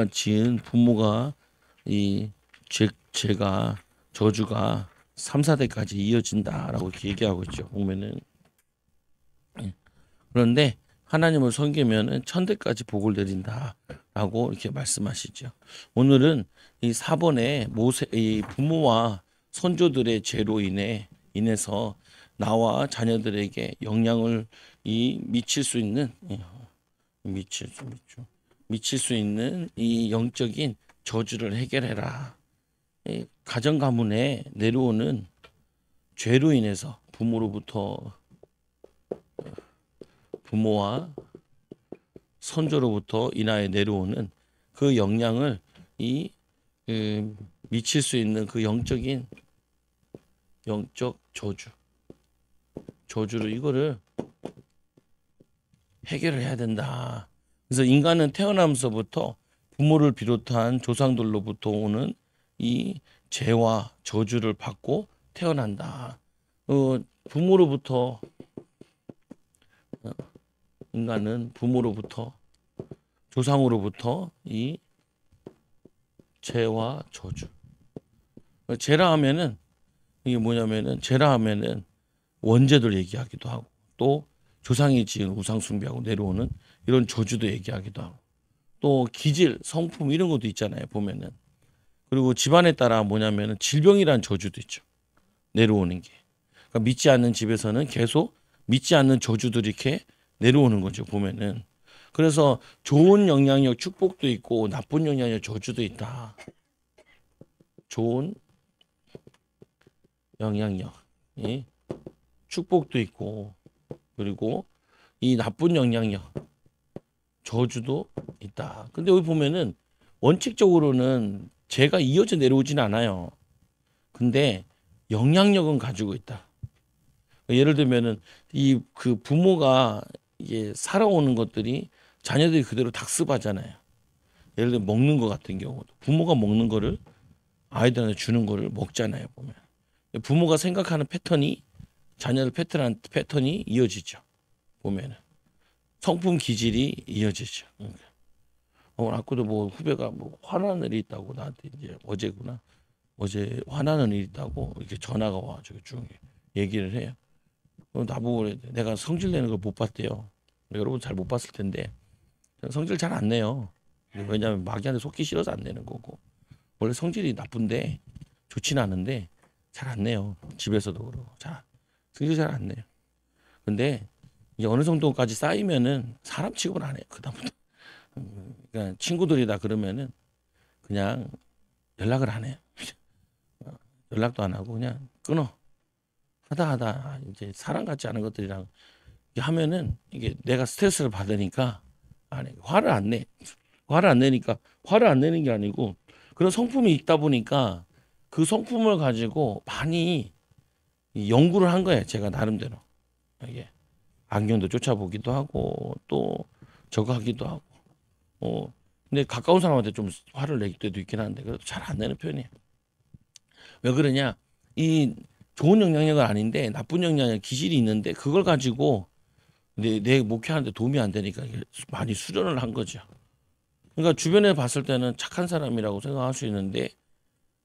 지은 부모가 이 죄가 저주가 3, 4대까지 이어진다라고 이렇게 얘기하고 있죠. 보면은 그런데 하나님을 섬기면은 천대까지 복을 내린다라고 이렇게 말씀하시죠. 오늘은 이 4번에 이 부모와 선조들의 죄로 인해서 나와 자녀들에게 영향을 미칠 수 있는 미칠 수 있는 이 영적인 저주를 해결해라. 이 가정 가문에 내려오는 죄로 인해서 부모와 선조로부터 인하여 내려오는 그 영향을 미칠 수 있는 그 영적 저주를 이거를 해결을 해야 된다. 그래서 인간은 태어나면서부터 부모를 비롯한 조상들로부터 오는 이 죄와 저주를 받고 태어난다. 부모로부터 인간은 부모로부터 조상으로부터 이 죄와 저주. 죄라 하면은 이게 뭐냐면은 죄라 하면은 원죄들 얘기하기도 하고 또 조상이 지은 우상 숭배하고 내려오는 이런 저주도 얘기하기도 하고 또 기질, 성품 이런 것도 있잖아요. 보면은. 그리고 집안에 따라 뭐냐면은 질병이란 저주도 있죠. 내려오는 게. 그러니까 믿지 않는 집에서는 계속 믿지 않는 저주들이 이렇게 내려오는 거죠. 보면은. 그래서 좋은 영향력 축복도 있고 나쁜 영향력 저주도 있다. 좋은 영향력 축복도 있고 그리고 이 나쁜 영향력 저주도 있다. 근데 여기 보면은 원칙적으로는 죄가 이어져 내려오지는 않아요. 근데 영향력은 가지고 있다. 예를 들면은 이 그 부모가 이게 살아오는 것들이 자녀들이 그대로 학습하잖아요. 예를 들어 먹는 것 같은 경우도 부모가 먹는 거를 아이들한테 주는 거를 먹잖아요. 보면 부모가 생각하는 패턴이 자녀들 패턴이 이어지죠. 보면은 성품 기질이 이어지죠. 아까도 뭐 후배가 뭐 화나는 일이 있다고 나한테 이제 어제 화나는 일이 있다고 이렇게 전화가 와가지고 쭉 얘기를 해요. 나보고 그래. 내가 성질 내는 걸 못 봤대요. 여러분 잘 못 봤을 텐데 저는 성질 잘 안 내요. 왜냐하면 마귀한테 속기 싫어서 안 내는 거고 원래 성질이 나쁜데 좋지는 않은데 잘 안 내요. 집에서도 그러고 성질 잘 안 내요. 근데 이제 어느 정도까지 쌓이면은 사람 취급을 안 해요. 그다음부터 그러니까 친구들이다 그러면은 그냥 연락을 안 해요. 연락도 안 하고 그냥 끊어. 하다 이제 사람 같지 않은 것들이랑 하면은 이게 내가 스트레스를 받으니까 안 해. 화를 안 내. 화를 안 내는 게 아니고 그런 성품이 있다 보니까 그 성품을 가지고 많이 연구를 한 거예요. 제가 나름대로. 이게 안경도 쫓아보기도 하고 또 저거 하기도 하고. 근데 가까운 사람한테 좀 화를 낼 때도 있긴 한데 그래도 잘 안 내는 편이에요. 왜 그러냐? 이 좋은 영향력은 아닌데 나쁜 영향력 기질이 있는데 그걸 가지고 내 목회하는데 도움이 안 되니까 많이 수련을 한 거죠. 그러니까 주변에 봤을 때는 착한 사람이라고 생각할 수 있는데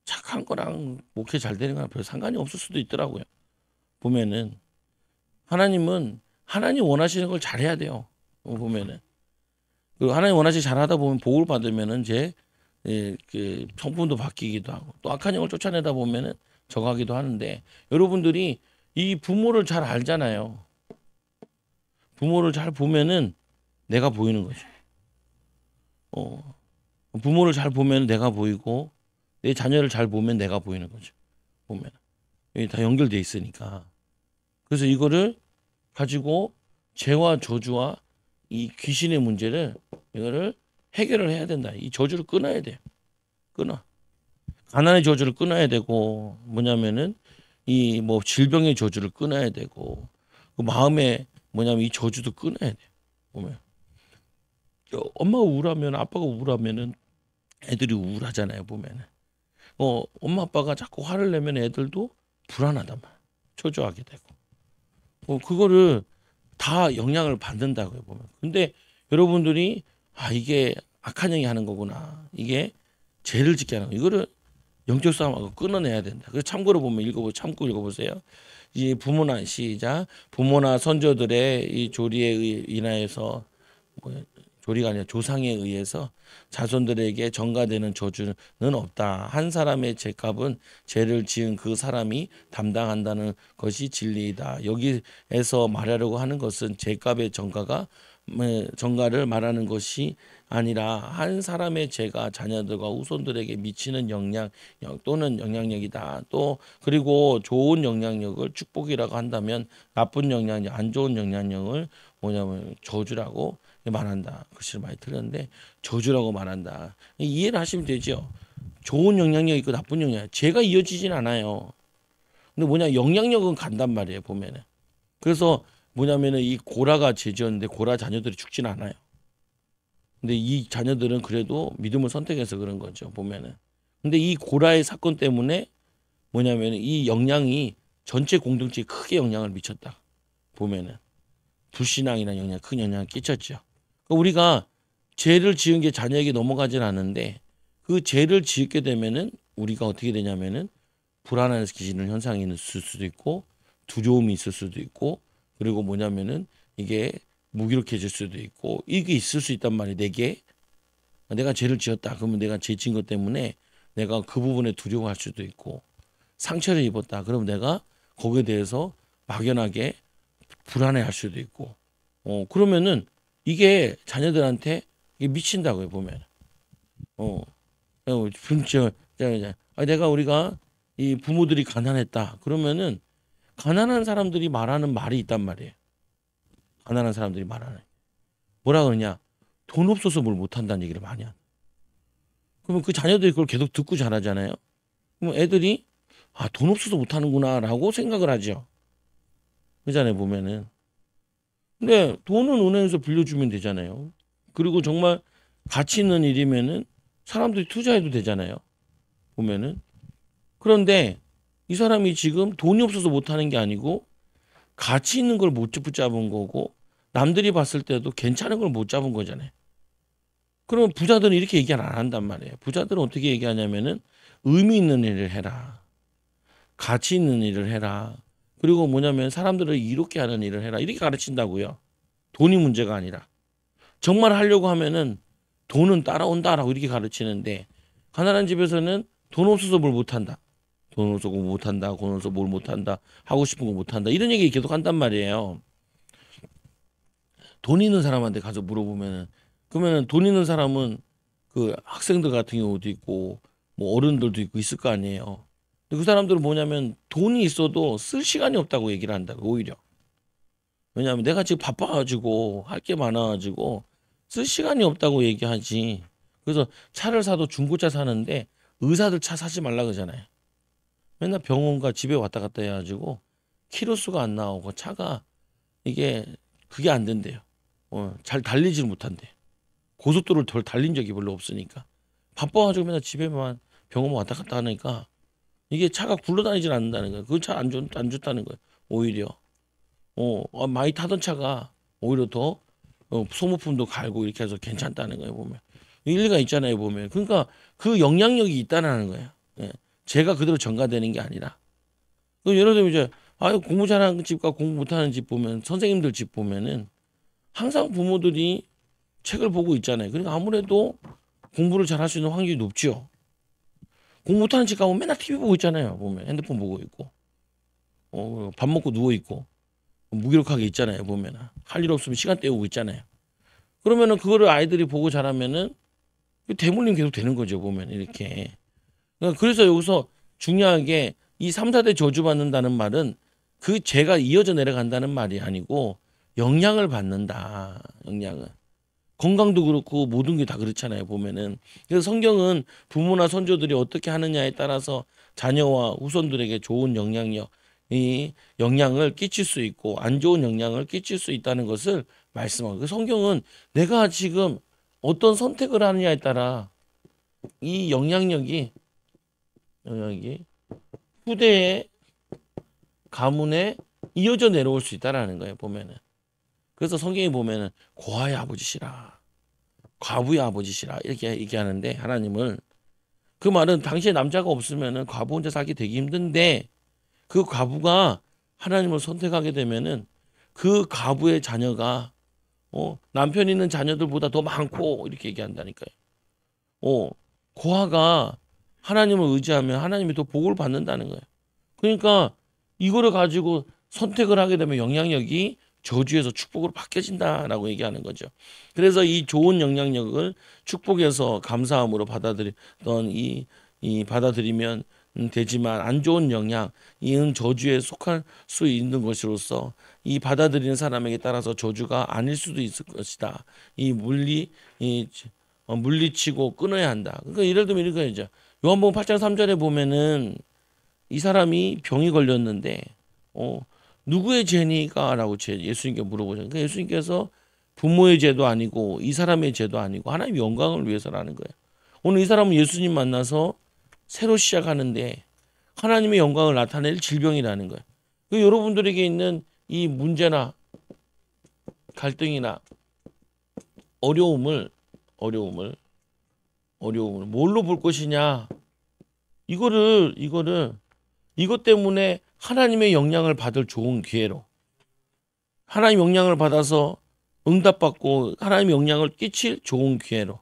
착한 거랑 목회 잘 되는 거랑 별 상관이 없을 수도 있더라고요. 보면은 하나님 원하시는 걸 잘해야 돼요. 보면은 그 하나님 원하시 잘하다 보면 복을 받으면은 이제 그 성품도 바뀌기도 하고 또 악한 영을 쫓아내다 보면은 저가기도 하는데 여러분들이 이 부모를 잘 알잖아요. 부모를 잘 보면은 내가 보이는 거죠. 부모를 잘 보면 내가 보이고 내 자녀를 잘 보면 내가 보이는 거죠. 보면 여기 다 연결돼 있으니까. 그래서 이거를 가지고 죄와 저주와 이 귀신의 문제를 이거를 해결을 해야 된다. 이 저주를 끊어야 돼요. 끊어. 가난의 저주를 끊어야 되고 뭐냐면은 이 뭐 질병의 저주를 끊어야 되고 그 마음에 뭐냐면 이 저주도 끊어야 돼요. 보면 엄마가 우울하면 아빠가 우울하면은 애들이 우울하잖아요. 보면은 엄마 아빠가 자꾸 화를 내면 애들도 불안하단 말이야. 초조하게 되고. 그거를 다 영향을 받는다고요, 보면. 근데 여러분들이 이게 악한 영이 하는 거구나. 이게 죄를 짓게 하는 거. 이거를 영적 싸움하고 끊어내야 된다. 그래서 참고로 보면 참고 읽어보세요. 이 부모나 시작 부모나 선조들의 이 조리에 인하여서 조리가 아니라 조상에 의해서 자손들에게 전가되는 저주는 없다. 한 사람의 죄값은 죄를 지은 그 사람이 담당한다는 것이 진리이다. 여기에서 말하려고 하는 것은 죄값의 전가를 말하는 것이 아니라 한 사람의 죄가 자녀들과 후손들에게 미치는 영향 또는 영향력이다. 또 그리고 좋은 영향력을 축복이라고 한다면 나쁜 영향력, 안 좋은 영향력을 뭐냐면 저주라고 말한다. 글씨를 많이 틀렸는데 저주라고 말한다. 이해를 하시면 되죠. 좋은 영향력 있고 나쁜 영향력. 죄가 이어지진 않아요. 근데 뭐냐 영향력은 간단 말이에요. 보면은. 그래서 뭐냐면은 이 고라가 죄지었는데 고라 자녀들이 죽진 않아요. 근데 이 자녀들은 그래도 믿음을 선택해서 그런 거죠. 보면은. 근데 이 고라의 사건 때문에 뭐냐면 이 영향이 전체 공동체에 크게 영향을 미쳤다. 보면은 불신앙이라는 영향, 큰 영향을 끼쳤죠. 그러니까 우리가 죄를 지은 게 자녀에게 넘어가진 않는데 그 죄를 지게 되면은 우리가 어떻게 되냐면은 불안해서 기지는 현상이 있을 수도 있고 두려움이 있을 수도 있고 그리고 뭐냐면은 이게 무기력해질 수도 있고 이게 있을 수 있단 말이에요. 내가 죄를 지었다. 그러면 내가 죄 지은 것 때문에 내가 그 부분에 두려워할 수도 있고 상처를 입었다. 그러면 내가 거기에 대해서 막연하게 불안해할 수도 있고 그러면은 이게 자녀들한테 이게 미친다고요. 보면 분명 내가 우리가 이 부모들이 가난했다. 그러면은 가난한 사람들이 말하는 말이 있단 말이에요. 가난한 사람들이 말하는 뭐라 그러냐? 돈 없어서 뭘 못한다는 얘기를 많이 하는. 그러면 그 자녀들이 그걸 계속 듣고 자라잖아요. 그럼 애들이 돈 없어서 못하는구나라고 생각을 하죠. 그잖아요 보면은. 근데 돈은 은행에서 빌려주면 되잖아요. 그리고 정말 가치 있는 일이면은 사람들이 투자해도 되잖아요. 보면은. 그런데 이 사람이 지금 돈이 없어서 못하는 게 아니고 가치 있는 걸 못 붙잡은 거고 남들이 봤을 때도 괜찮은 걸 못 잡은 거잖아요. 그러면 부자들은 이렇게 얘기 안 한단 말이에요. 부자들은 어떻게 얘기하냐면은 의미 있는 일을 해라. 가치 있는 일을 해라. 그리고 뭐냐면 사람들을 이롭게 하는 일을 해라. 이렇게 가르친다고요. 돈이 문제가 아니라. 정말 하려고 하면은 돈은 따라온다라고 이렇게 가르치는데 가난한 집에서는 돈 없어서 뭘 못한다. 돈 없어서 뭘 못한다. 돈 없어서 뭘 못한다. 하고 싶은 거 못한다. 이런 얘기 계속 한단 말이에요. 돈 있는 사람한테 가서 물어보면은 그러면은 돈 있는 사람은 그 학생들 같은 경우도 있고 뭐 어른들도 있고 있을 거 아니에요. 근데 그 사람들은 뭐냐면 돈이 있어도 쓸 시간이 없다고 얘기를 한다고 오히려. 왜냐하면 내가 지금 바빠가지고 할 게 많아가지고 쓸 시간이 없다고 얘기하지. 그래서 차를 사도 중고차 사는데 의사들 차 사지 말라 그러잖아요. 맨날 병원과 집에 왔다 갔다 해가지고 키로수가 안 나오고 차가 이게 그게 안 된대요. 잘 달리질 못한대. 고속도로를 덜 달린 적이 별로 없으니까 바빠가지고 맨날 집에만 병원 왔다 갔다 하니까 이게 차가 굴러다니질 않는다는 거예요. 그 차 안 좋다는 거예요. 오히려 많이 타던 차가 오히려 더 소모품도 갈고 이렇게 해서 괜찮다는 거예요. 보면 일리가 있잖아요. 보면 그러니까 그 영향력이 있다는 거예요. 예. 제가 그대로 전가되는 게 아니라 예를 들면 이제 공부 잘하는 집과 공부 못하는 집 보면 선생님들 집 보면은 항상 부모들이 책을 보고 있잖아요. 그러니까 아무래도 공부를 잘할 수 있는 확률이 높죠. 공부 못하는 집 가면 맨날 TV 보고 있잖아요. 보면 핸드폰 보고 있고, 밥 먹고 누워 있고, 무기력하게 있잖아요. 보면 할 일 없으면 시간 때우고 있잖아요. 그러면은 그거를 아이들이 보고 자라면은 대물림 계속 되는 거죠. 보면 이렇게. 그러니까 그래서 여기서 중요한 게 이 3, 4대 저주받는다는 말은 그 죄가 이어져 내려간다는 말이 아니고 영향을 받는다. 영향을. 건강도 그렇고 모든 게 다 그렇잖아요. 보면은. 그래서 성경은 부모나 선조들이 어떻게 하느냐에 따라서 자녀와 후손들에게 좋은 영향력, 이 영향을 끼칠 수 있고 안 좋은 영향을 끼칠 수 있다는 것을 말씀하고. 그 성경은 내가 지금 어떤 선택을 하느냐에 따라 이 영향력이 후대의 가문에 이어져 내려올 수 있다라는 거예요. 보면은. 그래서 성경에 보면은 고아의 아버지시라. 과부의 아버지시라 이렇게 얘기하는데 하나님을 그 말은 당시에 남자가 없으면은 과부 혼자 살기 되게 힘든데 그 과부가 하나님을 선택하게 되면은 그 과부의 자녀가 남편 있는 자녀들보다 더 많고 이렇게 얘기한다니까요. 어, 고아가 하나님을 의지하면 하나님이 더 복을 받는다는 거예요. 그러니까 이거를 가지고 선택을 하게 되면 영향력이 저주에서 축복으로 바뀌어진다라고 얘기하는 거죠. 그래서 이 좋은 영향력을 축복에서 감사함으로 받아들이던 이 받아들이면 되지만 안 좋은 영향, 이은 저주에 속할 수 있는 것으로서 이 받아들이는 사람에게 따라서 저주가 아닐 수도 있을 것이다. 이 물리치고 끊어야 한다. 그러니까 예를 들면 이런 거죠. 요한복음 8장 3절에 보면은 이 사람이 병이 걸렸는데 누구의 죄니까라고 예수님께 물어보죠. 그러니까 예수님께서 부모의 죄도 아니고 이 사람의 죄도 아니고 하나님의 영광을 위해서라는 거예요. 오늘 이 사람은 예수님 만나서 새로 시작하는데 하나님의 영광을 나타낼 질병이라는 거예요. 여러분들에게 있는 이 문제나 갈등이나 어려움을 뭘로 볼 것이냐? 이것 때문에 하나님의 영향을 받을 좋은 기회로 하나님 영향을 받아서 응답받고 하나님의 영향을 끼칠 좋은 기회로.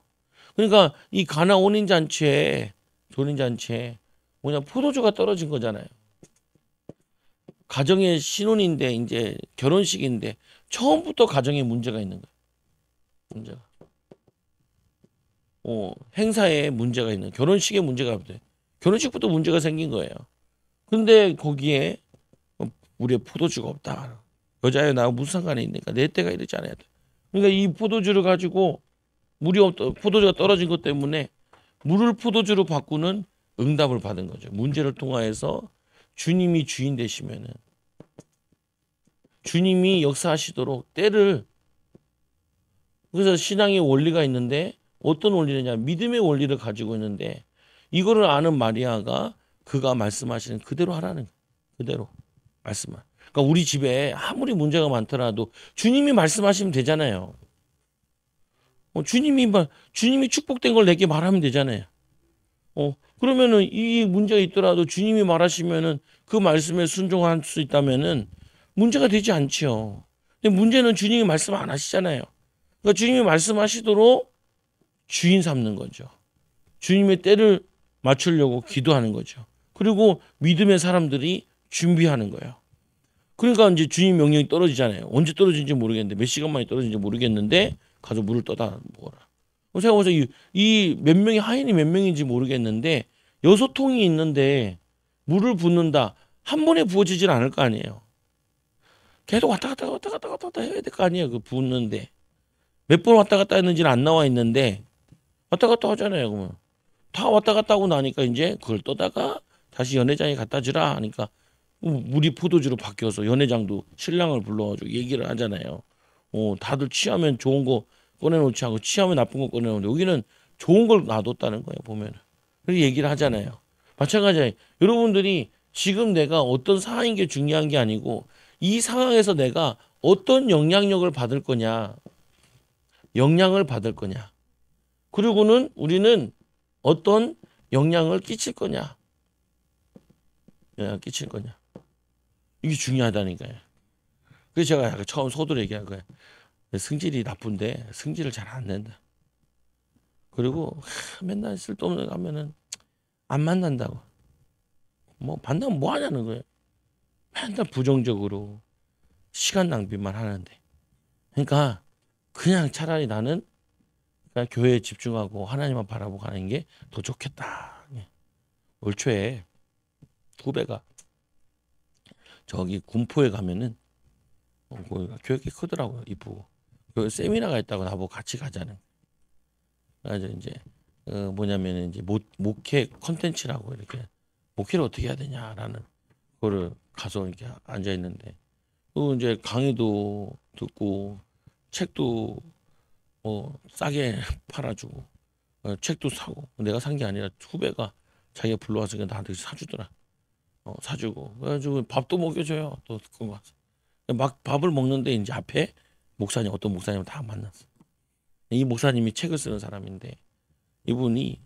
그러니까 이 가나 혼인잔치에 뭐냐 포도주가 떨어진 거잖아요. 가정의 신혼인데 이제 결혼식인데 처음부터 가정에 문제가 있는 거예요. 문제가. 행사에 문제가 있는 결혼식에 문제가 없대. 결혼식부터 문제가 생긴 거예요. 근데 거기에 우리의 포도주가 없다. 여자애 나하고 무슨 상관이 있는가? 내 때가 이러지 않아야 돼. 그러니까 이 포도주를 가지고 포도주가 떨어진 것 때문에 물을 포도주로 바꾸는 응답을 받은 거죠. 문제를 통하여서 주님이 주인 되시면은 주님이 역사하시도록 때를 그래서 신앙의 원리가 있는데 어떤 원리냐 믿음의 원리를 가지고 있는데 이거를 아는 마리아가 그가 말씀하시는 그대로 하라는 그대로 말씀을. 그러니까 우리 집에 아무리 문제가 많더라도 주님이 말씀하시면 되잖아요. 주님이 축복된 걸 내게 말하면 되잖아요. 그러면은 이 문제가 있더라도 주님이 말하시면은 그 말씀에 순종할 수 있다면은 문제가 되지 않지요. 근데 문제는 주님이 말씀 안 하시잖아요. 그러니까 주님이 말씀하시도록 주인 삼는 거죠. 주님의 때를 맞추려고 기도하는 거죠. 그리고 믿음의 사람들이 준비하는 거예요. 그러니까 이제 주님 명령이 떨어지잖아요. 언제 떨어진지 모르겠는데 몇 시간 만에 떨어진지 모르겠는데 가서 물을 떠다 먹어라. 제가 보서 이 몇 명이 하인이 몇 명인지 모르겠는데 6통이 있는데 물을 붓는다. 한 번에 부어지질 않을 거 아니에요. 계속 왔다 갔다 해야 될 거 아니에요. 그 붓는데 몇 번 왔다 갔다 했는지는 안 나와 있는데 왔다 갔다 하잖아요. 그러면 다 왔다 갔다 하고 나니까 이제 그걸 떠다가 다시 연회장에 갖다 주라 하니까 물이 포도주로 바뀌어서 연회장도 신랑을 불러가지고 얘기를 하잖아요. 다들 취하면 좋은 거 꺼내놓지 않고 취하면 나쁜 거 꺼내놓는데 여기는 좋은 걸 놔뒀다는 거예요. 보면은 그렇게 얘기를 하잖아요. 마찬가지예요. 여러분들이 지금 내가 어떤 상황인 게 중요한 게 아니고 이 상황에서 내가 어떤 영향력을 받을 거냐, 영향을 받을 거냐. 그리고는 우리는 어떤 영향을 끼칠 거냐, 영향을 끼칠 거냐. 이게 중요하다니까요. 그래서 제가 약간 처음 소두로 얘기한 거예요. 승질이 나쁜데 승질을 잘 안 낸다. 그리고 맨날 쓸데없는 거 하면은 안 만난다고. 뭐 만나면 뭐 하냐는 거예요. 맨날 부정적으로 시간 낭비만 하는데. 그러니까 그냥 차라리 나는 그냥 교회에 집중하고 하나님만 바라보고 가는 게 더 좋겠다. 올 초에 후배가 저기 군포에 가면은 거기가 교육이 크더라고요. 이쁘고. 그 세미나가 있다고 나보고 같이 가자는. 그래서 이제 뭐냐면 이제 목회 컨텐츠라고 이렇게 목회를 어떻게 해야 되냐라는 거를 가서 이렇게 앉아 있는데 그 이제 강의도 듣고 책도 싸게 팔아주고 책도 사고 내가 산 게 아니라 후배가 자기가 불러와서 그냥 나한테 사주더라. 사주고 그래가지고 밥도 먹여줘요. 또 그거 막 밥을 먹는데 이제 앞에 어떤 목사님 다 만났어. 이 목사님이 책을 쓰는 사람인데 이분이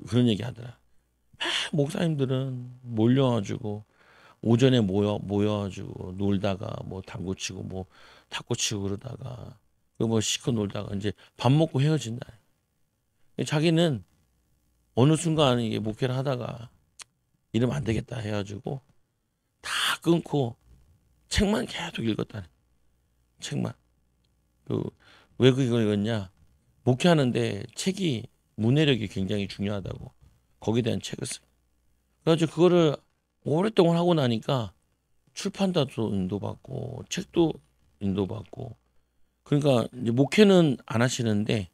그런 얘기 하더라. 목사님들은 몰려가지고 오전에 모여가지고 놀다가 뭐 당구 치고 뭐 탁구 치고 그러다가 그뭐 시커 놀다가 이제 밥 먹고 헤어진다. 자기는 어느 순간 이게 목회를 하다가 이러면 안 되겠다 해가지고 다 끊고 책만 계속 읽었다네. 책만. 왜 그걸 읽었냐? 목회하는데 책이 문해력이 굉장히 중요하다고 거기에 대한 책을 써. 그래가지고 그거를 오랫동안 하고 나니까 출판사도 인도받고 책도 인도받고 그러니까 이제 목회는 안 하시는데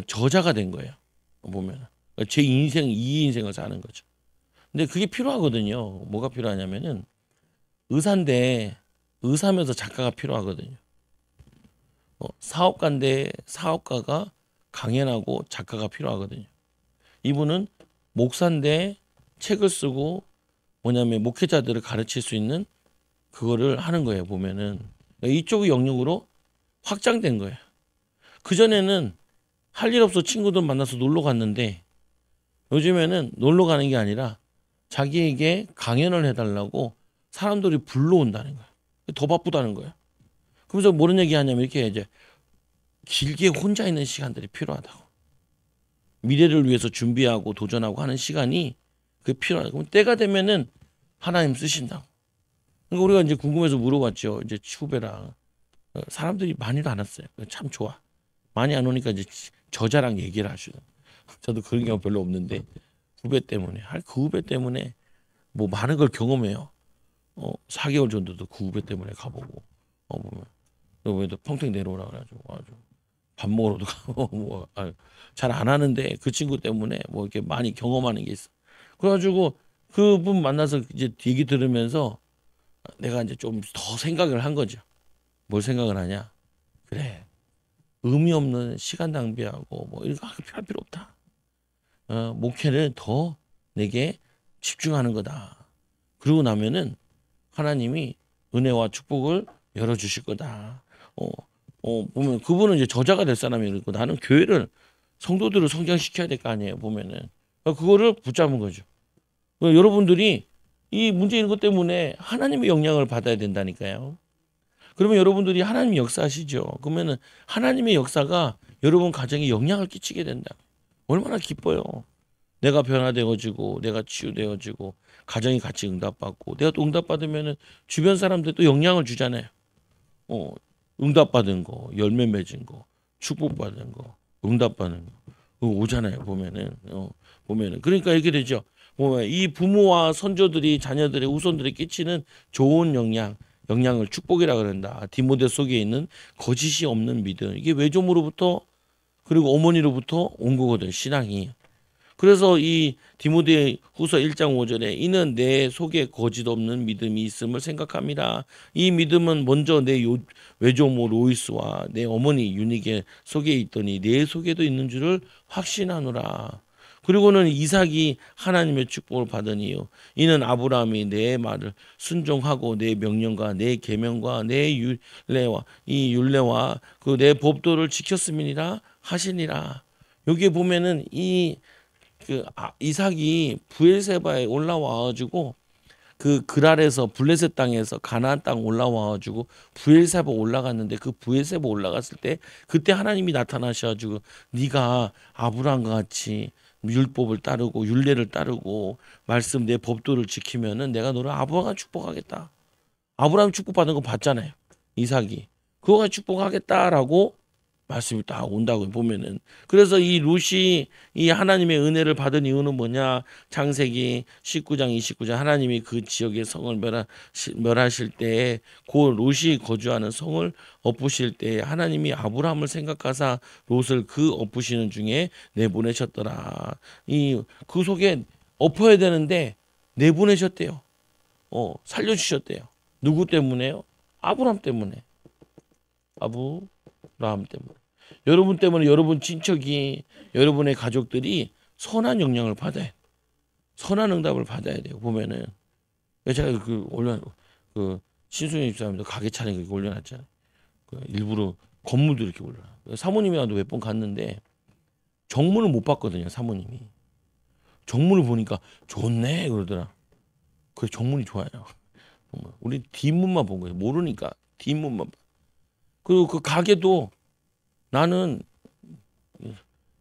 저자가 된 거예요. 보면 제 인생 이 인생을 사는 거죠. 근데 그게 필요하거든요. 뭐가 필요하냐면은 의사인데 의사면서 작가가 필요하거든요. 사업가인데 사업가가 강연하고 작가가 필요하거든요. 이분은 목사인데 책을 쓰고 목회자들을 가르칠 수 있는 그거를 하는 거예요. 보면은 이쪽 영역으로 확장된 거예요. 그전에는 할 일 없어 친구들 만나서 놀러 갔는데 요즘에는 놀러 가는 게 아니라 자기에게 강연을 해달라고 사람들이 불러온다는 거예요. 더 바쁘다는 거예요. 그래서 뭐런 얘기 하냐면 이렇게 이제 길게 혼자 있는 시간들이 필요하다고. 미래를 위해서 준비하고 도전하고 하는 시간이 그게 필요하다고. 그럼 때가 되면은 하나님 쓰신다고. 그러니까 우리가 이제 궁금해서 물어봤죠. 이제 후배랑 사람들이 많이도 안 왔어요. 참 좋아. 많이 안 오니까 이제 저자랑 얘기를 하시고. 저도 그런 경우 별로 없는데 후배 때문에 그 후배 때문에 뭐 많은 걸 경험해요. 4개월 정도도 그 후배 때문에 가보고 보면 왜도 평택 내려오라 그래가지고 아주 밥 먹으러도 가고 잘 안 하는데 그 친구 때문에 뭐 이렇게 많이 경험하는 게 있어. 그래가지고 그분 만나서 이제 얘기 들으면서 내가 이제 좀 더 생각을 한 거죠. 뭘 생각을 하냐? 그래. 의미 없는 시간 낭비하고 뭐 이런 거 할 필요 없다. 목회를 더 내게 집중하는 거다. 그러고 나면은 하나님이 은혜와 축복을 열어주실 거다. 보면 그분은 이제 저자가 될 사람이고 나는 교회를 성도들을 성장시켜야 될 거 아니에요. 보면은 그거를 붙잡은 거죠. 여러분들이 이 문제 있는 것 때문에 하나님의 영향을 받아야 된다니까요. 그러면 여러분들이 하나님 역사하시죠. 그러면은 하나님의 역사가 여러분 가정에 영향을 끼치게 된다. 얼마나 기뻐요. 내가 변화되어지고 내가 치유되어지고 가정이 같이 응답받고 내가 또 응답받으면은 주변 사람들도 영향을 주잖아요. 응답받은 거, 열매 맺은 거, 축복받은 거, 응답받은 거 그거 오잖아요. 보면은 그러니까 이렇게 되죠. 보면 이 부모와 선조들이 자녀들의 후손들에 끼치는 좋은 영향을 축복이라 그런다. 디모데 속에 있는 거짓이 없는 믿음. 이게 외조모로부터 그리고 어머니로부터 온 거거든, 신앙이. 그래서 이 디모데 후서 1장 5절에 이는 내 속에 거짓 없는 믿음이 있음을 생각합니다. 이 믿음은 먼저 내 외조모 로이스와 내 어머니 유니게 속에 있더니 내 속에도 있는 줄을 확신하노라. 그리고는 이삭이 하나님의 축복을 받으니요. 이는 아브라함이 내 말을 순종하고 내 명령과 내 계명과 내 율례와 그 내 법도를 지켰음이니라 하시니라. 여기에 보면은 이삭이 부엘세바에 올라와가지고 그 그랄에서 블레셋 땅에서 가나안 땅 올라와가지고 부엘세바 올라갔는데 그 부엘세바 올라갔을 때 그때 하나님이 나타나셔가지고 네가 아브라함과 같이 율법을 따르고 율례를 따르고 말씀 내 법도를 지키면은 내가 너를 아브라함 축복하겠다. 아브라함 축복받는 거 봤잖아요. 이삭이 그거가 축복하겠다라고 말씀이 딱 온다고 보면은. 그래서 이 롯이 이 하나님의 은혜를 받은 이유는 뭐냐? 창세기 19장 29장 하나님이 그 지역의 성을 멸하실 때에 그 롯이 거주하는 성을 엎으실 때에 하나님이 아브라함을 생각하사 롯을 그 엎으시는 중에 내보내셨더라. 그 속에 엎어야 되는데 내보내셨대요. 살려주셨대요. 누구 때문에요? 아브라함 때문에. 아브라함 때문에. 여러분 때문에 여러분 친척이 여러분의 가족들이 선한 영향을 받아야 선한 응답을 받아야 돼요. 보면은 제가 신수영 집사님도 가게 차린 거 올려놨잖아요. 일부러 건물도 이렇게 올려놔. 사모님이랑도 몇 번 갔는데 정문을 못 봤거든요. 사모님이 정문을 보니까 좋네 그러더라. 그래 정문이 좋아요. 우리 뒷문만 본 거예요. 모르니까 뒷문만. 그리고 그 가게도 나는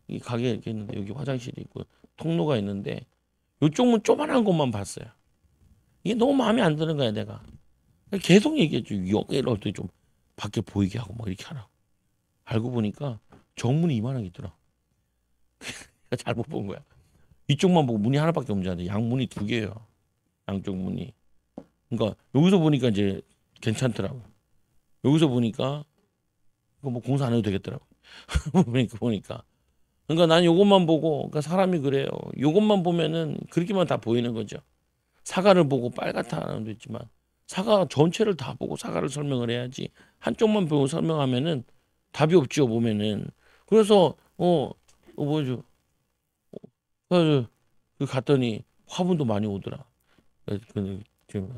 이 가게 이렇게 있는데 여기 화장실이 있고 통로가 있는데 이쪽 문 조그만한 것만 봤어요. 이게 너무 마음에 안 드는 거야 내가. 계속 얘기했죠. 여기를 어떻게 좀 밖에 보이게 하고 막 이렇게 하라. 알고 보니까 정문이 이만하게 있더라. 잘못 본 거야. 이쪽만 보고 문이 하나밖에 없는 줄 알았는데 양문이 두 개예요. 양쪽 문이. 그러니까 여기서 보니까 이제 괜찮더라고. 여기서 보니까 이거 뭐 공사 안 해도 되겠더라고. 보니까. 그러니까 난 요것만 보고 그러니까 사람이 그래요. 요것만 보면은 그렇게만 다 보이는 거죠. 사과를 보고 빨갛다 하는 것도 있지만 사과 전체를 다 보고 사과를 설명을 해야지 한쪽만 보고 설명하면은 답이 없죠 보면은. 그래서 뭐죠? 그래서 그 갔더니 화분도 많이 오더라. 지금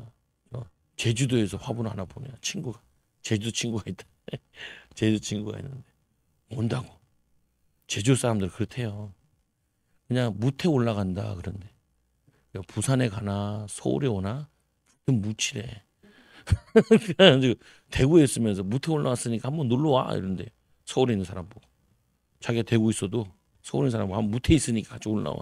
제주도에서 화분 하나 보내요. 친구가 제주 친구가 있다. 제주 친구가 있는데 온다고. 제주 사람들 그렇대요. 그냥 무태 올라간다 그런데 부산에 가나 서울에 오나 무치래. 그래가지고 대구에 있으면서 무태 올라왔으니까 한번 놀러 와 이런데 서울에 있는 사람 보고 자기가 대구 있어도 서울에 있는 사람 보고 한번 무태 있으니까 같이 올라와.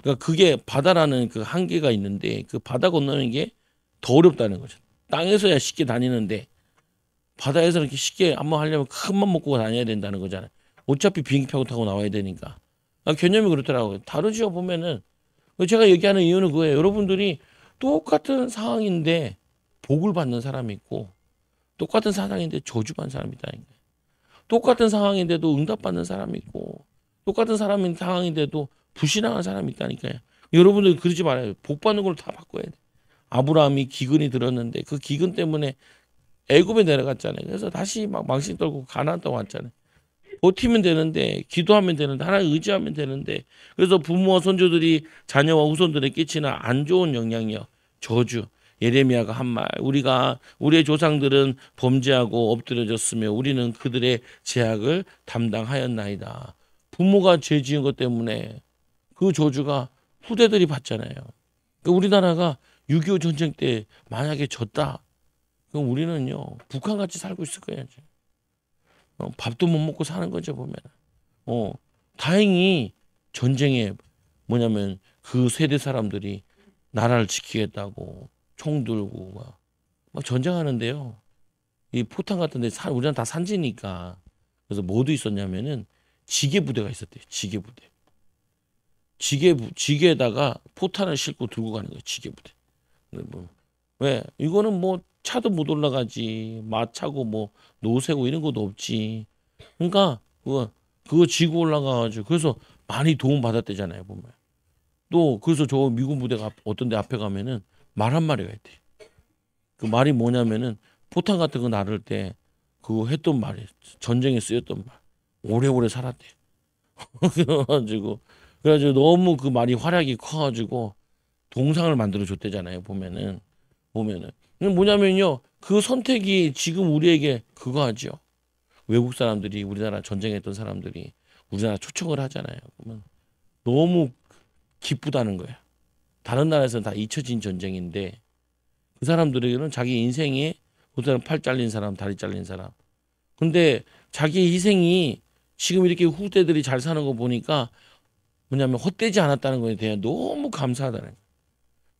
그러니까 그게 바다라는 그 한계가 있는데 그 바다 건너는 게 더 어렵다는 거죠. 땅에서야 쉽게 다니는데 바다에서 이렇게 쉽게 한번 하려면 큰 맘 먹고 다녀야 된다는 거잖아요. 어차피 비행기 타고 나와야 되니까. 개념이 그렇더라고요. 다르죠 보면은. 제가 얘기하는 이유는 그거예요. 여러분들이 똑같은 상황인데 복을 받는 사람이 있고 똑같은 상황인데 저주받는 사람이 있다니까요. 똑같은 상황인데도 응답받는 사람이 있고 똑같은 상황인데도 불신앙하는 사람이 있다니까요. 여러분들 그러지 말아요. 복 받는 걸 다 바꿔야 돼. 아브라함이 기근이 들었는데 그 기근 때문에 애굽에 내려갔잖아요. 그래서 다시 막 망신 떨고 가나안 땅 왔잖아요. 버티면 되는데 기도하면 되는데 하나님 의지하면 되는데 그래서 부모와 손주들이 자녀와 후손들에 끼치는 안 좋은 영향력 저주 예레미야가 한 말 우리의 조상들은 범죄하고 엎드려졌으며 우리는 그들의 죄악을 담당하였나이다. 부모가 죄 지은 것 때문에 그 저주가 후대들이 받잖아요. 그러니까 우리나라가 6.25 전쟁 때 만약에 졌다 그럼 우리는요 북한같이 살고 있을 거예요. 밥도 못 먹고 사는 거죠 보면. 다행히 전쟁에 뭐냐면 그 세대 사람들이 나라를 지키겠다고 총 들고 막 전쟁하는데요. 이 포탄 같은데 우리는 다 산지니까 그래서 뭐도 있었냐면은 지게 부대가 있었대요. 지게 부대. 지게에다가 포탄을 싣고 들고 가는 거예요. 지게 부대. 왜? 이거는 뭐 차도 못 올라가지. 마차고 뭐 노새고 이런 것도 없지. 그러니까 그거 지고 올라가가지고 그래서 많이 도움 받았대잖아요 보면. 또 그래서 저 미군 부대가 어떤 데 앞에 가면은 말 한 마리가 있대. 그 말이 뭐냐면은 포탄 같은 거 나를 때 그거 했던 말이 전쟁에 쓰였던 말. 오래오래 살았대. 그래가지고 너무 그 말이 활약이 커가지고 동상을 만들어 줬대잖아요 보면은. 뭐냐면요 그 선택이 지금 우리에게 그거 하죠. 외국 사람들이 우리나라 전쟁했던 사람들이 우리나라 초청을 하잖아요. 그러면 너무 기쁘다는 거예요. 다른 나라에서는 다 잊혀진 전쟁인데 그 사람들에게는 자기 인생에 그 사람 팔 잘린 사람, 다리 잘린 사람. 근데 자기 희생이 지금 이렇게 후대들이 잘 사는 거 보니까 뭐냐면 헛되지 않았다는 거에 대해 너무 감사하다는 거예요.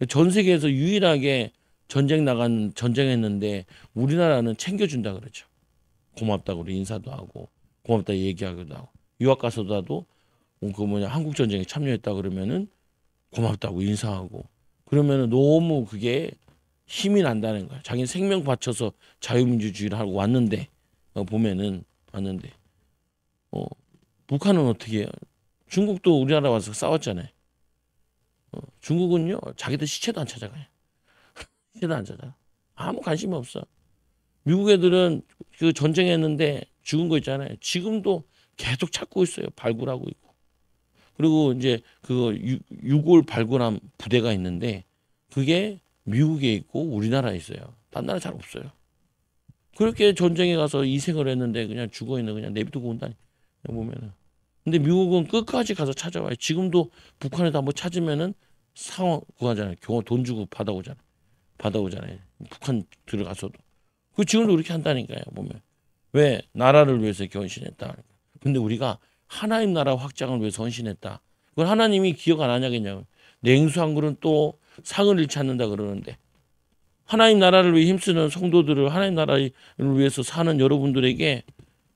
전 세계에서 유일하게 전쟁했는데 우리나라는 챙겨준다 그러죠. 고맙다고 인사도 하고 고맙다 얘기하기도 하고 유학 가서도 한국 전쟁에 참여했다 그러면은 고맙다고 인사하고 그러면은 너무 그게 힘이 난다는 거야. 자기는 생명 바쳐서 자유민주주의를 하고 왔는데 보면은 왔는데 북한은 어떻게 해요? 중국도 우리나라 와서 싸웠잖아요. 중국은요 자기들 시체도 안 찾아가요. 시체도 안 찾아. 아무 관심이 없어. 미국 애들은 그 전쟁했는데 죽은 거 있잖아요. 지금도 계속 찾고 있어요. 발굴하고 있고. 그리고 이제 그 유골 발굴한 부대가 있는데 그게 미국에 있고 우리나라에 있어요. 딴 나라 잘 없어요. 그렇게 전쟁에 가서 희생을 했는데 그냥 죽어 있는 그냥 내비두고 온다니. 보면은. 근데 미국은 끝까지 가서 찾아와요. 지금도 북한에도 한번 찾으면은 상황 그거 하잖아요. 경호 돈 주고 받아오잖아요. 북한 들어가서도. 그 지금도 그렇게 한다니까요. 보면 왜 나라를 위해서 이렇게 헌신했다. 근데 우리가 하나님 나라 확장을 위해서 헌신했다. 그걸 하나님이 기억 안 하냐겠냐고. 냉수 한 그릇은 또 상을 잃지 않는다 그러는데 하나님 나라를 위해 힘쓰는 성도들을 하나님 나라를 위해서 사는 여러분들에게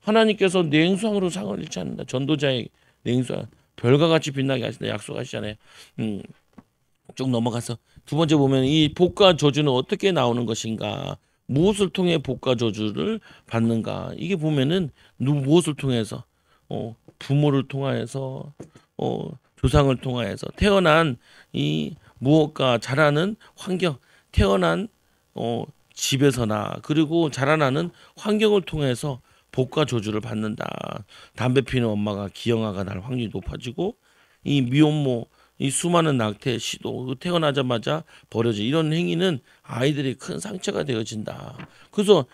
하나님께서 냉수 한 그릇 상을 잃지 않는다. 전도자의 냉수 별과 같이 빛나게 하신다 약속하시잖아요. 쭉 넘어가서 두 번째 보면 이 복과 저주는 어떻게 나오는 것인가? 무엇을 통해 복과 저주를 받는가? 이게 보면은 무엇을 통해서 부모를 통하여서 조상을 통하여서 태어난 이 무엇과 자라는 환경, 태어난 집에서나 그리고 자라나는 환경을 통해서 복과 저주를 받는다. 담배 피는 엄마가 기형아가 날 확률이 높아지고 이 미혼모 이 수많은 낙태 시도 태어나자마자 벌어져 이런 행위는 아이들이 큰 상처가 되어진다. 그래서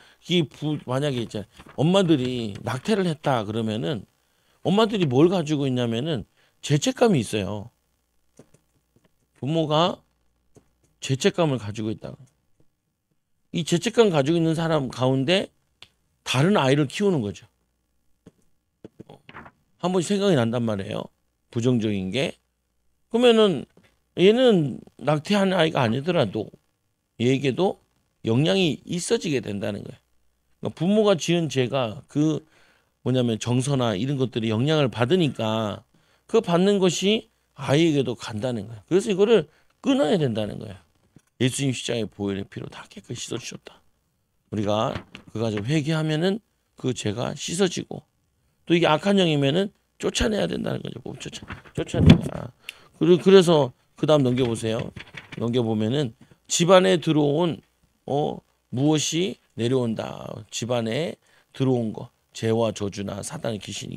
만약에 이제 엄마들이 낙태를 했다 그러면은 엄마들이 뭘 가지고 있냐면은 죄책감이 있어요. 부모가 죄책감을 가지고 있다. 이 죄책감 가지고 있는 사람 가운데 다른 아이를 키우는 거죠. 한 번씩 생각이 난단 말이에요. 부정적인 게. 그러면은 얘는 낙태한 아이가 아니더라도 얘에게도 영향이 있어지게 된다는 거예요. 그러니까 부모가 지은 죄가 그 뭐냐면 정서나 이런 것들이 영향을 받으니까 그 받는 것이 아이에게도 간다는 거예요. 그래서 이거를 끊어야 된다는 거예요. 예수님 십자가의 보혈의 피로 다 깨끗이 씻어주셨다. 우리가 그 가지고 회개하면은 그 죄가 씻어지고 또 이게 악한 영이면은 쫓아내야 된다는 거죠. 쫓아내야. 그래서 그다음 넘겨보세요. 넘겨보면은 집안에 들어온 무엇이 내려온다. 집안에 들어온 거. 죄와 저주나 사단의 귀신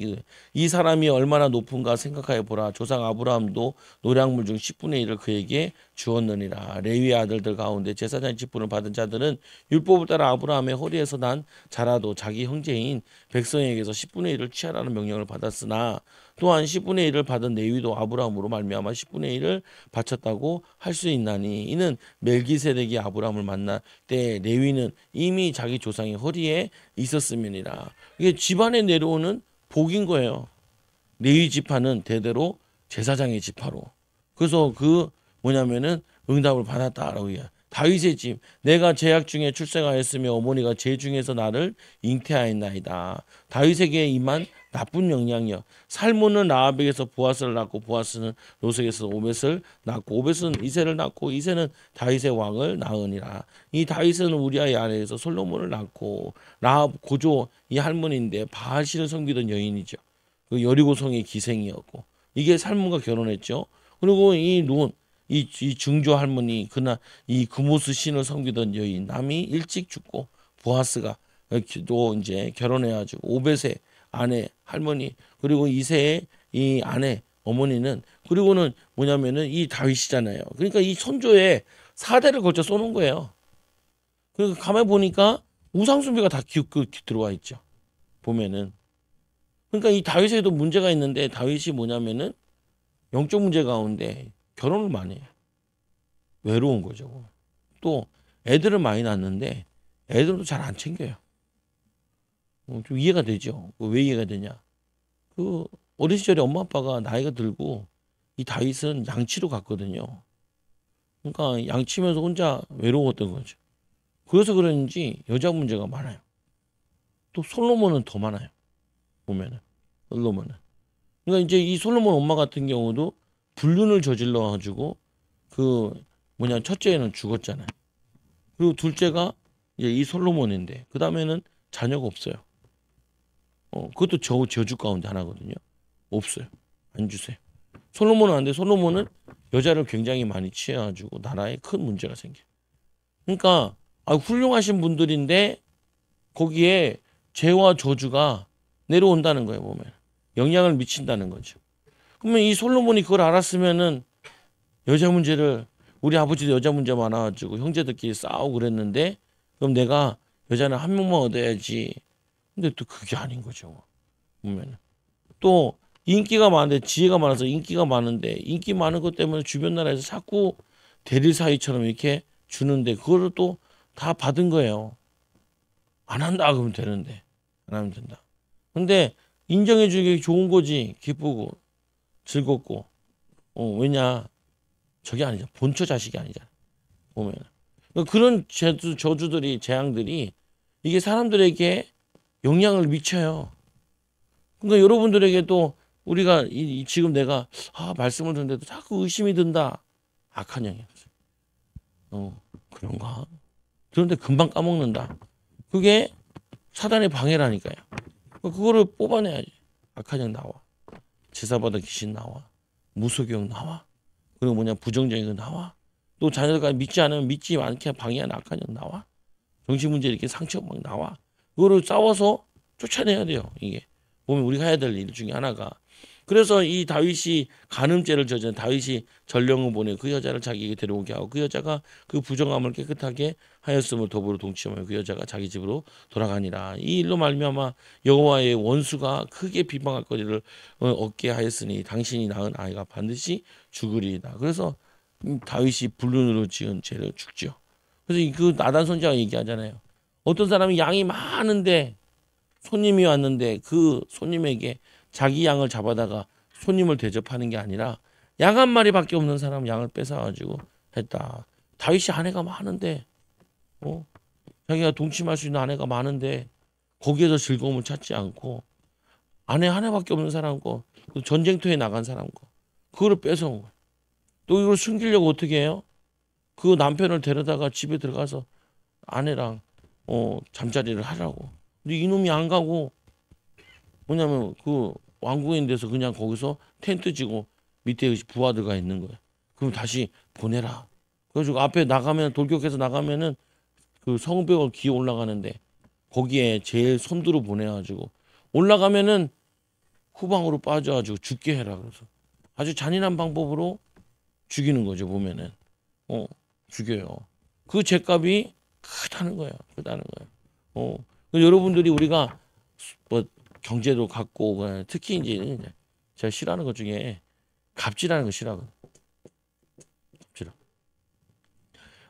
이 사람이 얼마나 높은가 생각하여 보라. 조상 아브라함도 노량물 중 10분의 1을 그에게 주었느니라. 레위의 아들들 가운데 제사장의 직분을 받은 자들은 율법을 따라 아브라함의 허리에서 난 자라도 자기 형제인 백성에게서 10분의 1을 취하라는 명령을 받았으나 또한 10분의 1을 받은 레위도 아브라함으로 말미암아 10분의 1을 바쳤다고 할 수 있나니 이는 멜기세덱이 아브라함을 만날 때 레위는 이미 자기 조상의 허리에 있었음이니라. 이게 집안에 내려오는 복인 거예요. 레위 지파는 대대로 제사장의 지파로. 그래서 그 뭐냐면은 응답을 받았다라고 얘기해요. 다윗의 집 내가 제약 중에 출생하였으며 어머니가 제 중에서 나를 잉태하였나이다. 다윗에게 임한 나쁜 영향이여. 살몬은 라합에게서 보아스를 낳고 보아스는 롯에게서 오벳을 낳고 오벳은 이새를 낳고 이새는 다윗의 왕을 낳으니라. 이 다윗은 우리아의 아내에서 솔로몬을 낳고 라합 고조 이 할머니인데 바알신을 섬기던 여인이죠. 그 여리고성의 기생이었고 이게 살몬과 결혼했죠. 그리고 이 중조 할머니 그날 이 그모스 신을 섬기던 여인 남이 일찍 죽고 보아스가 또 이제 결혼해가지고 오벳의 아내 할머니 그리고 이세의 이 아내 어머니는 그리고는 뭐냐면은 이 다윗이잖아요. 그러니까 이 선조의 4대를 걸쳐 쏘는 거예요. 그 가만 보니까 우상 숭배가 다 들어와 있죠. 보면은 그러니까 이 다윗에도 문제가 있는데 다윗이 뭐냐면은 영적 문제 가운데 결혼을 많이 해요. 외로운 거죠. 또 애들을 많이 낳는데 애들도 잘 안 챙겨요. 좀 이해가 되죠. 왜 이해가 되냐? 그 어린 시절에 엄마 아빠가 나이가 들고 이 다윗은 양치로 갔거든요. 그러니까 양치면서 혼자 외로웠던 거죠. 그래서 그런지 여자 문제가 많아요. 또 솔로몬은 더 많아요. 보면은 솔로몬은. 그러니까 이제 이 솔로몬 엄마 같은 경우도 불륜을 저질러 가지고 그 첫째는 죽었잖아요. 그리고 둘째가 이제 이 솔로몬인데 그 다음에는 자녀가 없어요. 그것도 저주 가운데 하나거든요. 없어요. 안 주세요. 솔로몬은 안 돼. 솔로몬은 여자를 굉장히 많이 취해가지고 나라에 큰 문제가 생겨. 그러니까 훌륭하신 분들인데 거기에 죄와 저주가 내려온다는 거예요. 보면 영향을 미친다는 거죠. 그러면 이 솔로몬이 그걸 알았으면은 여자 문제를 우리 아버지도 여자 문제 많아가지고 형제들끼리 싸우고 그랬는데 그럼 내가 여자는 한 명만 얻어야지. 근데 또 그게 아닌 거죠. 보면은 또 인기가 많은데 지혜가 많아서 인기가 많은데 인기 많은 것 때문에 주변 나라에서 자꾸 대릴 사위처럼 이렇게 주는데 그거를 또 다 받은 거예요. 안 한다 그러면 되는데 안 하면 된다. 근데 인정해 주기 좋은 거지. 기쁘고 즐겁고. 왜냐 저게 아니잖아. 본처 자식이 아니잖아. 보면 그런 저주들이 재앙들이 이게 사람들에게 영향을 미쳐요. 그러니까 여러분들에게도 우리가 지금 내가 말씀을 듣는데도 자꾸 의심이 든다. 악한 영향. 그런가? 그런데 금방 까먹는다. 그게 사단의 방해라니까요. 그거를 뽑아내야지. 악한 영 나와. 제사받아 귀신 나와. 무소교육 나와. 그리고 부정적인 거 나와. 또 자녀가 믿지 않으면 믿지 않게 방해하는 악한 영 나와. 정신문제 이렇게 상처 막 나와. 그거를 싸워서 쫓아내야 돼요. 이게 보면 우리가 해야 될 일 중에 하나가. 그래서 이 다윗이 간음죄를 저지른 다윗이 전령을 보내 그 여자를 자기에게 데려오게 하고 그 여자가 그 부정함을 깨끗하게 하였음을 더불어 동침하며 그 여자가 자기 집으로 돌아가니라. 이 일로 말미암아 여호와의 원수가 크게 비방할 거리를 얻게 하였으니 당신이 낳은 아이가 반드시 죽으리이다. 그래서 다윗이 불륜으로 지은 죄를 죽죠. 그래서 그 나단 선지자가 얘기하잖아요. 어떤 사람이 양이 많은데 손님이 왔는데 그 손님에게 자기 양을 잡아다가 손님을 대접하는 게 아니라 양 한 마리밖에 없는 사람 양을 뺏어가지고 했다. 다윗이 아내가 많은데 자기가 동침할 수 있는 아내가 많은데 거기에서 즐거움을 찾지 않고 아내 하나밖에 없는 사람 거 전쟁터에 나간 사람 거 그거를 뺏어온 거야. 또 이걸 숨기려고 어떻게 해요? 그 남편을 데려다가 집에 들어가서 아내랑 잠자리를 하라고. 근데 이놈이 안 가고 뭐냐면 그 왕궁인 데서 그냥 거기서 텐트 지고 밑에 부하들가 있는 거야. 그럼 다시 보내라. 그래가지고 앞에 나가면 돌격해서 나가면은 그 성벽을 기어 올라가는데 거기에 제일 선두로 보내가지고 올라가면은 후방으로 빠져가지고 죽게 해라. 그래서 아주 잔인한 방법으로 죽이는 거죠. 보면은 죽여요. 그 죄값이 크다는 거예요. 크다는 거예요. 여러분들이 우리가 뭐 경제도 갖고 특히 이제 제가 싫어하는 것 중에 갑질하는 거 싫어하거든요. 갑질.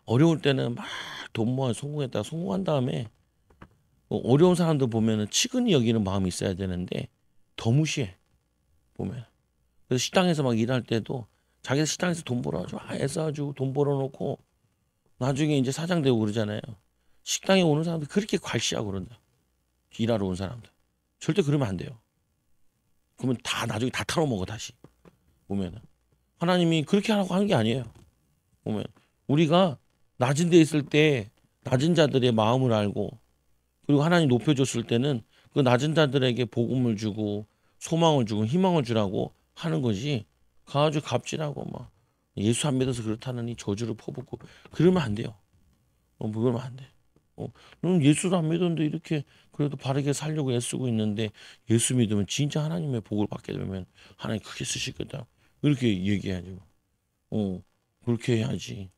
어려울 때는 막 돈 모아 성공했다가 성공한 다음에 어려운 사람들 보면은 측은히 여기는 마음이 있어야 되는데 더 무시해 보면. 그래서 식당에서 막 일할 때도 자기가 식당에서 돈 벌어가지고 애써가지고 돈 벌어놓고 나중에 이제 사장 되고 그러잖아요. 식당에 오는 사람들 그렇게 괄시하고 그런다. 일하러 온 사람들. 절대 그러면 안 돼요. 그러면 다 나중에 다 털어먹어 다시. 보면은 하나님이 그렇게 하라고 하는 게 아니에요. 보면 우리가 낮은 데 있을 때 낮은 자들의 마음을 알고 그리고 하나님 높여줬을 때는 그 낮은 자들에게 복음을 주고 소망을 주고 희망을 주라고 하는 거지. 가가지고 갑질하고 막 예수 안 믿어서 그렇다느니 저주를 퍼붓고 그러면 안 돼요. 그러면 안 돼. 너는 예수도 안 믿었는데 이렇게 그래도 바르게 살려고 애쓰고 있는데 예수 믿으면 진짜 하나님의 복을 받게 되면 하나님 크게 쓰실 거다. 이렇게 얘기하죠. 그렇게 해야지.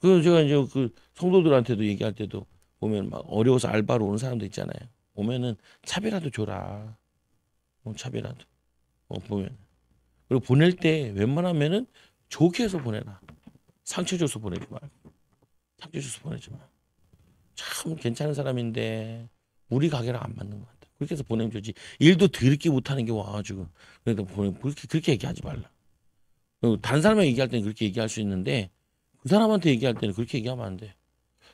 그래서 제가 이제 그 성도들한테도 얘기할 때도 보면 막 어려워서 알바로 오는 사람도 있잖아요. 오면은 차비라도 줘라. 차비라도. 보면. 그리고 보낼 때 웬만하면은 좋게 해서 보내라. 상처 줘서 보내지 말고. 상처 줘서 보내지 말고. 참 괜찮은 사람인데 우리 가게랑 안 맞는 것 같아. 그렇게 해서 보내면 좋지. 일도 더럽게 못하는 게 와가지고 그래도 그렇게 얘기하지 말라. 다른 사람에게 얘기할 때는 그렇게 얘기할 수 있는데 그 사람한테 얘기할 때는 그렇게 얘기하면 안 돼.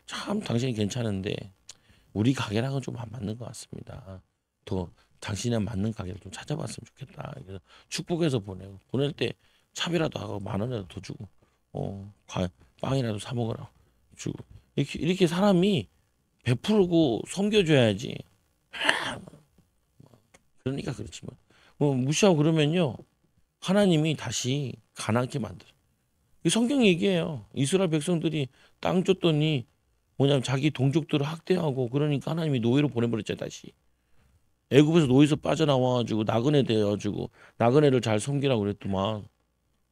참 당신이 괜찮은데 우리 가게랑은 좀 안 맞는 것 같습니다. 더 당신에 맞는 가게를 좀 찾아봤으면 좋겠다. 그래서 축복해서 보내고 보낼 때 차비라도 하고 10,000원이라도 더 주고 빵이라도 사 먹으라고 주고 이렇게 사람이 베풀고 섬겨줘야지. 그러니까 그렇지 뭐. 무시하고 그러면요 하나님이 다시 가난하게 만들어. 이 성경 얘기예요. 이스라엘 백성들이 땅 줬더니 뭐냐면 자기 동족들을 학대하고 그러니까 하나님이 노예로 보내버렸잖아요. 다시 애굽에서 노예에서 빠져나와가지고 나그네 되어가지고 나그네를 잘 섬기라고 그랬더만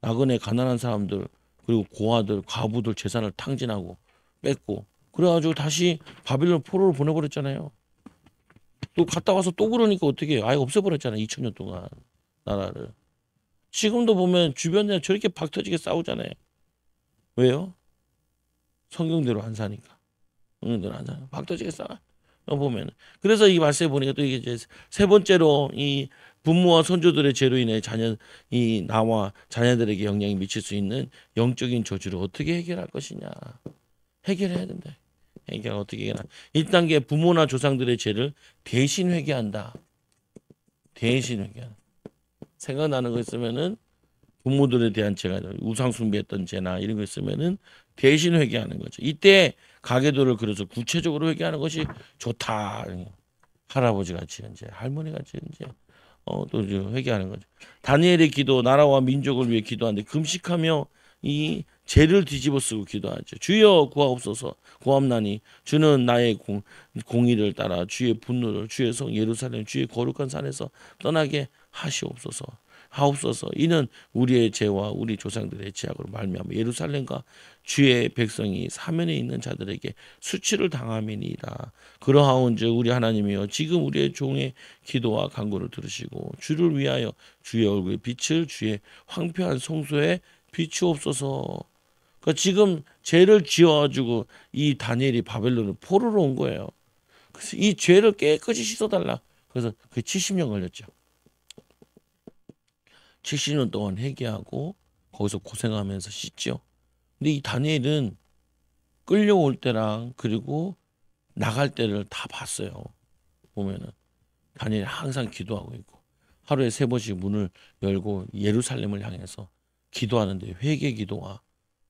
나그네 가난한 사람들 그리고 고아들 과부들 재산을 탕진하고 뺏고 그래가지고 다시 바빌론 포로로 보내버렸잖아요. 또 갔다 와서 또 그러니까 어떻게 해요? 아예 없애버렸잖아요. 2000년 동안. 나라를. 지금도 보면 주변에 저렇게 박터지게 싸우잖아요. 왜요? 성경대로 안 사니까. 성경대로 안 사니까. 박터지게 싸워. 보면. 그래서 이 말씀에 보니까 또 이게 이제 세 번째로 이 부모와 손주들의 죄로 인해 이 나와 자녀들에게 영향이 미칠 수 있는 영적인 저주를 어떻게 해결할 것이냐. 해결해야 된다. 어떻게 해결하나. 1단계 부모나 조상들의 죄를 대신 회개한다. 대신 회개한다. 생각나는 거 있으면은 부모들에 대한 죄가 우상 숭배했던 죄나 이런 거 있으면은 대신 회개하는 거죠. 이때 가계도를 그래서 구체적으로 회개하는 것이 좋다. 할아버지 같이 이제 할머니 같이 이제 또 회개하는 거죠. 다니엘의 기도 나라와 민족을 위해 기도하는데 금식하며 이 죄를 뒤집어쓰고 기도하죠. 주여 구하옵소서. 구함나니 주는 나의 공의를 따라 주의 분노를 주의 성 예루살렘 주의 거룩한 산에서 떠나게 하시옵소서. 하옵소서. 이는 우리의 죄와 우리 조상들의 죄악으로 말미암아 예루살렘과 주의 백성이 사면에 있는 자들에게 수치를 당함이니이다. 그러하온즉 우리 하나님이여 지금 우리의 종의 기도와 간구를 들으시고 주를 위하여 주의 얼굴의 빛을 주의 황폐한 성소에 비추옵소서. 그러니까 지금 죄를 지어가지고 이 다니엘이 바벨론을 포로로 온 거예요. 그래서 이 죄를 깨끗이 씻어달라. 그래서 그 70년 걸렸죠. 70년 동안 회개하고 거기서 고생하면서 씻죠. 근데 이 다니엘은 끌려올 때랑 그리고 나갈 때를 다 봤어요. 보면은 다니엘이 항상 기도하고 있고 하루에 3번씩 문을 열고 예루살렘을 향해서 기도하는데 회개 기도와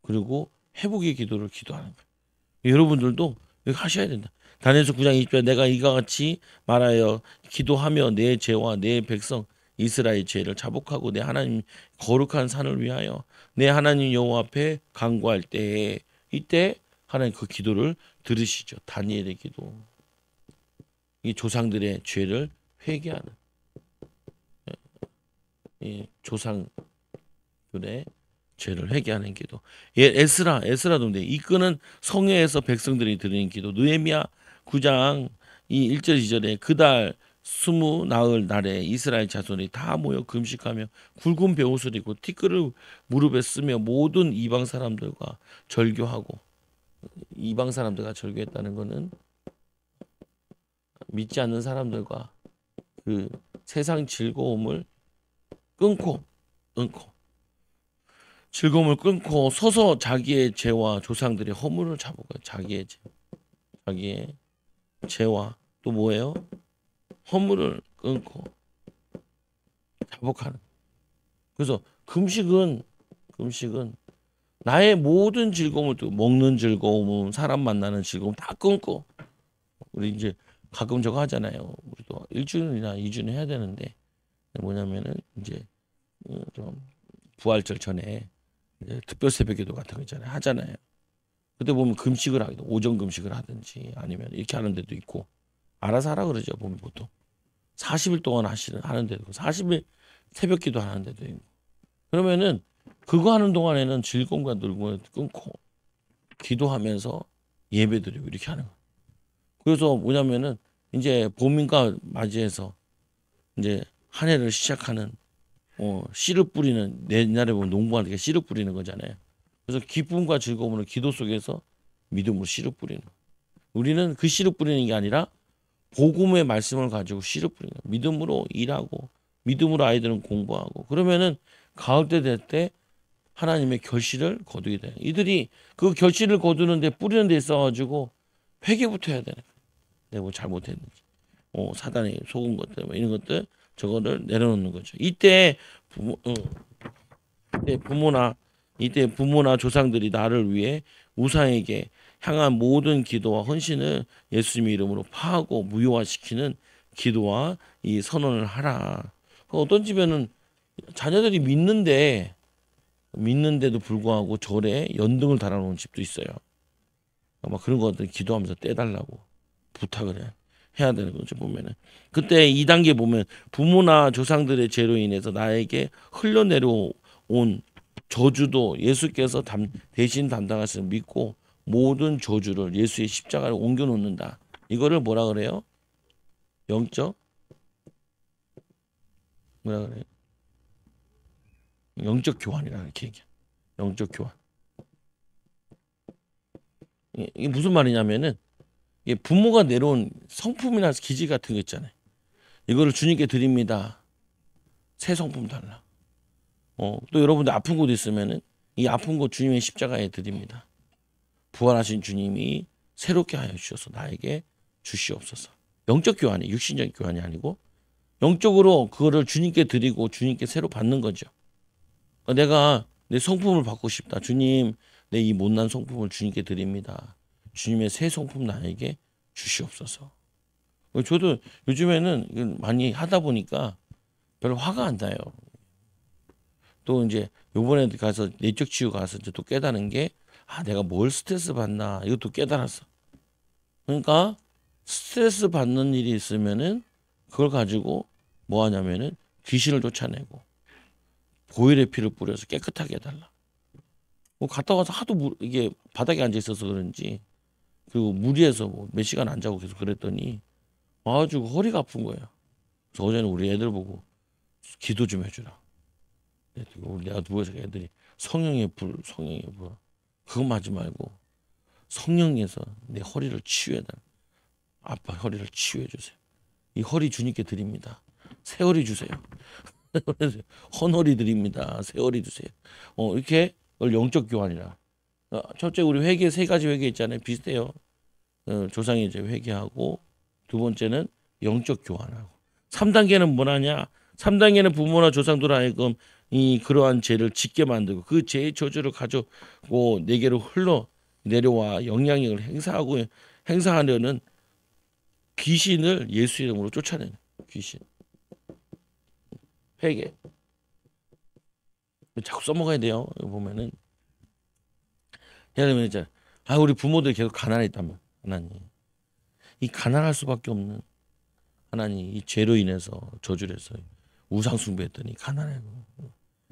그리고 회복의 기도를 기도하는 거예요. 여러분들도 이렇게 하셔야 된다. 다니엘서 9장 20절 내가 이와 같이 말하여 기도하며 내 죄와 내 백성 이스라엘 죄를 자복하고 내 하나님 거룩한 산을 위하여 내 하나님 여호와 앞에 간구할 때에 이때 하나님 그 기도를 들으시죠. 다니엘의 기도. 이 조상들의 죄를 회개하는 이 조상들의 죄를 회개하는 기도. 에스라도 이끄는 성회에서 백성들이 드리는 기도. 느헤미야 9장 이 1절 2절에 그달 20 날에 이스라엘 자손이 다 모여 금식하며 굵은 베옷을 입고 티끌을 무릎에 쓰며 모든 이방 사람들과 절교하고 이방 사람들과 절교했다는 것은 믿지 않는 사람들과 그 세상 즐거움을 끊고 즐거움을 끊고 서서 자기의 죄와 조상들의 허물을 잡고 자기의 죄와 또 뭐예요? 허물을 끊고 자복하는. 그래서 금식은 나의 모든 즐거움을 또 먹는 즐거움, 사람 만나는 즐거움 다 끊고 우리 이제 가끔 저거 하잖아요. 우리도 1주일이나 2주는 해야 되는데 뭐냐면은 이제 좀 부활절 전에 이제 특별 새벽기도 같은 거 있잖아요. 하잖아요. 그때 보면 금식을 하기도 오전 금식을 하든지 아니면 이렇게 하는 데도 있고 알아서 하라 그러죠. 보면 보통 40일 동안 하는 데도 있고 40일 새벽기도 하는 데도 있고 그러면은 그거 하는 동안에는 즐거움과 놀고 끊고 기도하면서 예배드리고 이렇게 하는 거예요. 그래서 뭐냐면은 이제 봄인가 맞이해서 이제 한 해를 시작하는 씨를 뿌리는 옛날에 보면 농부한테 씨를 뿌리는 거잖아요. 그래서 기쁨과 즐거움을 기도 속에서 믿음으로 씨를 뿌리는 거예요. 우리는 그 씨를 뿌리는 게 아니라 복음의 말씀을 가지고 씨를 뿌리는 거예요. 믿음으로 일하고 믿음으로 아이들은 공부하고 그러면은 가을 때 될 때 하나님의 결실을 거두게 돼요. 이들이 그 결실을 거두는데 뿌리는 데 있어가지고 회개부터 해야 되는 거예요. 내가 뭐 잘못했는지, 사단이 속은 것들, 뭐 이런 것들 저거를 내려놓는 거죠. 이때 부모나 조상들이 나를 위해 우상에게 향한 모든 기도와 헌신을 예수님의 이름으로 파하고 무효화시키는 기도와 이 선언을 하라. 어떤 집에는 자녀들이 믿는데도 불구하고 절에 연등을 달아놓은 집도 있어요. 막 그런 것들 기도하면서 떼달라고 부탁을 해야 되는 거죠. 보면은 그때 2단계 보면 부모나 조상들의 죄로 인해서 나에게 흘러내려온 저주도 예수께서 대신 담당하시는 믿고 모든 저주를 예수의 십자가에 옮겨 놓는다. 이거를 뭐라 그래요? 영적 뭐라 그래요? 영적 교환이라 이렇게 얘기해. 영적 교환. 이게 무슨 말이냐면은 이게 부모가 내려온 성품이나 기질 같은 거 있잖아요. 이거를 주님께 드립니다. 새 성품 달라. 또 여러분들 아픈 곳 있으면은 이 아픈 곳 주님의 십자가에 드립니다. 부활하신 주님이 새롭게 하여 주셔서 나에게 주시옵소서. 영적 교환이 육신적 교환이 아니고 영적으로 그거를 주님께 드리고 주님께 새로 받는 거죠. 내가 내 성품을 받고 싶다. 주님, 내 이 못난 성품을 주님께 드립니다. 주님의 새 성품 나에게 주시옵소서. 저도 요즘에는 많이 하다 보니까 별로 화가 안 나요. 또 이제 요번에 가서 내적 치유 가서 이제 또 깨달은 게 내가 뭘 스트레스 받나 이것도 깨달았어. 그러니까 스트레스 받는 일이 있으면은 그걸 가지고 뭐 하냐면은 귀신을 쫓아내고 보혈의 피를 뿌려서 깨끗하게 해달라. 갔다 와서 하도 이게 바닥에 앉아 있어서 그런지 그리고 무리해서 몇 시간 안 자고 계속 그랬더니 아주 허리가 아픈 거예요. 그래서 어제는 우리 애들 보고 기도 좀 해주라. 내가 누워서 애들이 성령의 불 그거 하지 말고 성령에서 내 허리를 치유해달라. 아빠 허리를 치유해 주세요. 이 허리 주님께 드립니다. 새 허리 주세요. 헌허리 드립니다. 새 허리 주세요. 이렇게 영적 교환이라. 첫째 우리 회개 세 가지 회개 있잖아요. 비슷해요. 조상의 이제 회개하고 두 번째는 영적 교환하고 3단계는 뭐냐냐? 3단계는 부모나 조상들 하여금 이 그러한 죄를 짓게 만들고 그 죄의 저주를 가지고 내게로 흘러 내려와 영향력을 행사하려는 귀신을 예수 이름으로 쫓아내는 귀신. 회개. 자꾸 써먹어야 돼요. 보면은 예를 들면 이제 우리 부모들 계속 가난했다면 하나님 이 가난할 수밖에 없는 하나님 이 죄로 인해서 저주를 해서 우상 숭배했더니 가난해요.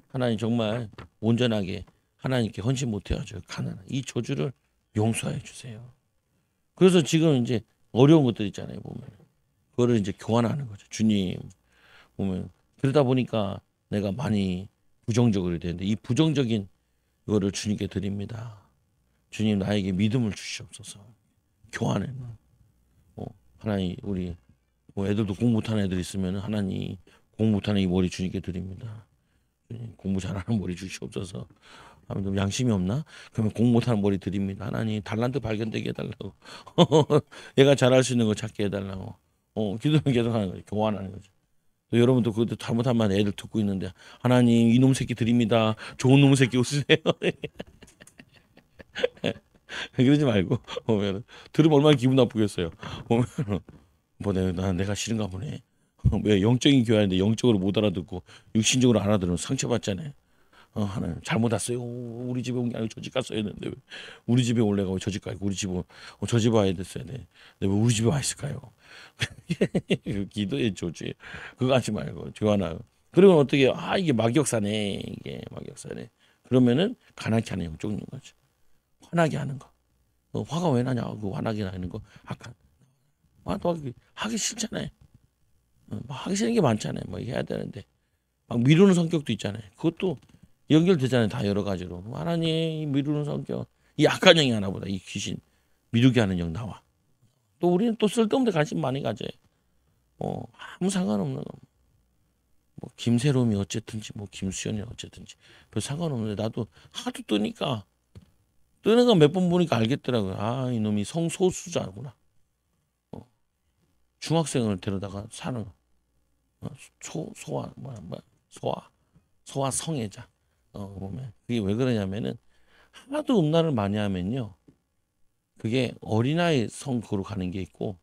하나님 정말 온전하게 하나님께 헌신 못해가지고 가난한 이 저주를 용서해 주세요. 그래서 지금 이제 어려운 것들 있잖아요. 보면 그거를 이제 교환하는 거죠. 주님 보면 그러다 보니까 내가 많이 부정적으로 되는데 이 부정적인 이거를 주님께 드립니다. 주님 나에게 믿음을 주시옵소서. 교환해. 하나님 우리 애들도 공부 못하는 애들 있으면 하나님 공부 못하는 이 머리 주님께 드립니다. 주님, 공부 잘하는 머리 주시옵소서. 좀 양심이 없나? 그러면 공부 못하는 머리 드립니다. 하나님 달란트 발견되게 해달라고. 얘가 잘할 수 있는 거 찾게 해달라고. 기도는 계속 하는 거죠. 교환하는 거죠. 또 여러분도 그것도 잘못하면 애들 듣고 있는데 하나님 이놈 새끼 드립니다. 좋은 놈 새끼 웃으세요. 그러지 말고 보면 들으면 얼마나 기분 나쁘겠어요. 보면 내가 싫은가 보네. 왜 영적인 교회인데 영적으로 못 알아듣고 육신적으로 알아들으면 상처받잖아요. 하나님 잘못 왔어요. 우리 집에 온 게 아니고 저 집 갔어야 했는데 왜 우리 집에 올래가 왜 저 집 가고 우리 집 저 집 와야 됐어야 돼. 근데 왜 우리 집에 와 있을까요? 기도의 조지 그거 하지 말고 교환하고 그러면 어떻게 이게 막역사네 이게 막역사네. 그러면은 가난케 하는 영 쪽인 거죠. 화나게 하는 거. 화가 왜 나냐? 그 화나게 하는 거. 아까 또 하기 싫잖아요. 하기 싫은 게 많잖아요. 뭐 해야 되는데 막 미루는 성격도 있잖아요. 그것도 연결되잖아요. 다 여러 가지로. 하나님 미루는 성격. 이 악한 영이 하나보다 이 귀신 미루게 하는 영 나와. 또 우리는 또 쓸데없는 데 관심 많이 가져요. 아무 상관없는 거. 뭐 김세롬이 어쨌든지 뭐 김수현이 어쨌든지 별 상관없는데 나도 하도 뜨니까 뜨는 거 몇 번 보니까 알겠더라고요. 이놈이 성소수자구나. 중학생을 데려다가 사는 소아 성애자. 보면 그게 왜 그러냐면은 하도 음란을 많이 하면요. 그게 어린아이 성으로 가는 게 있고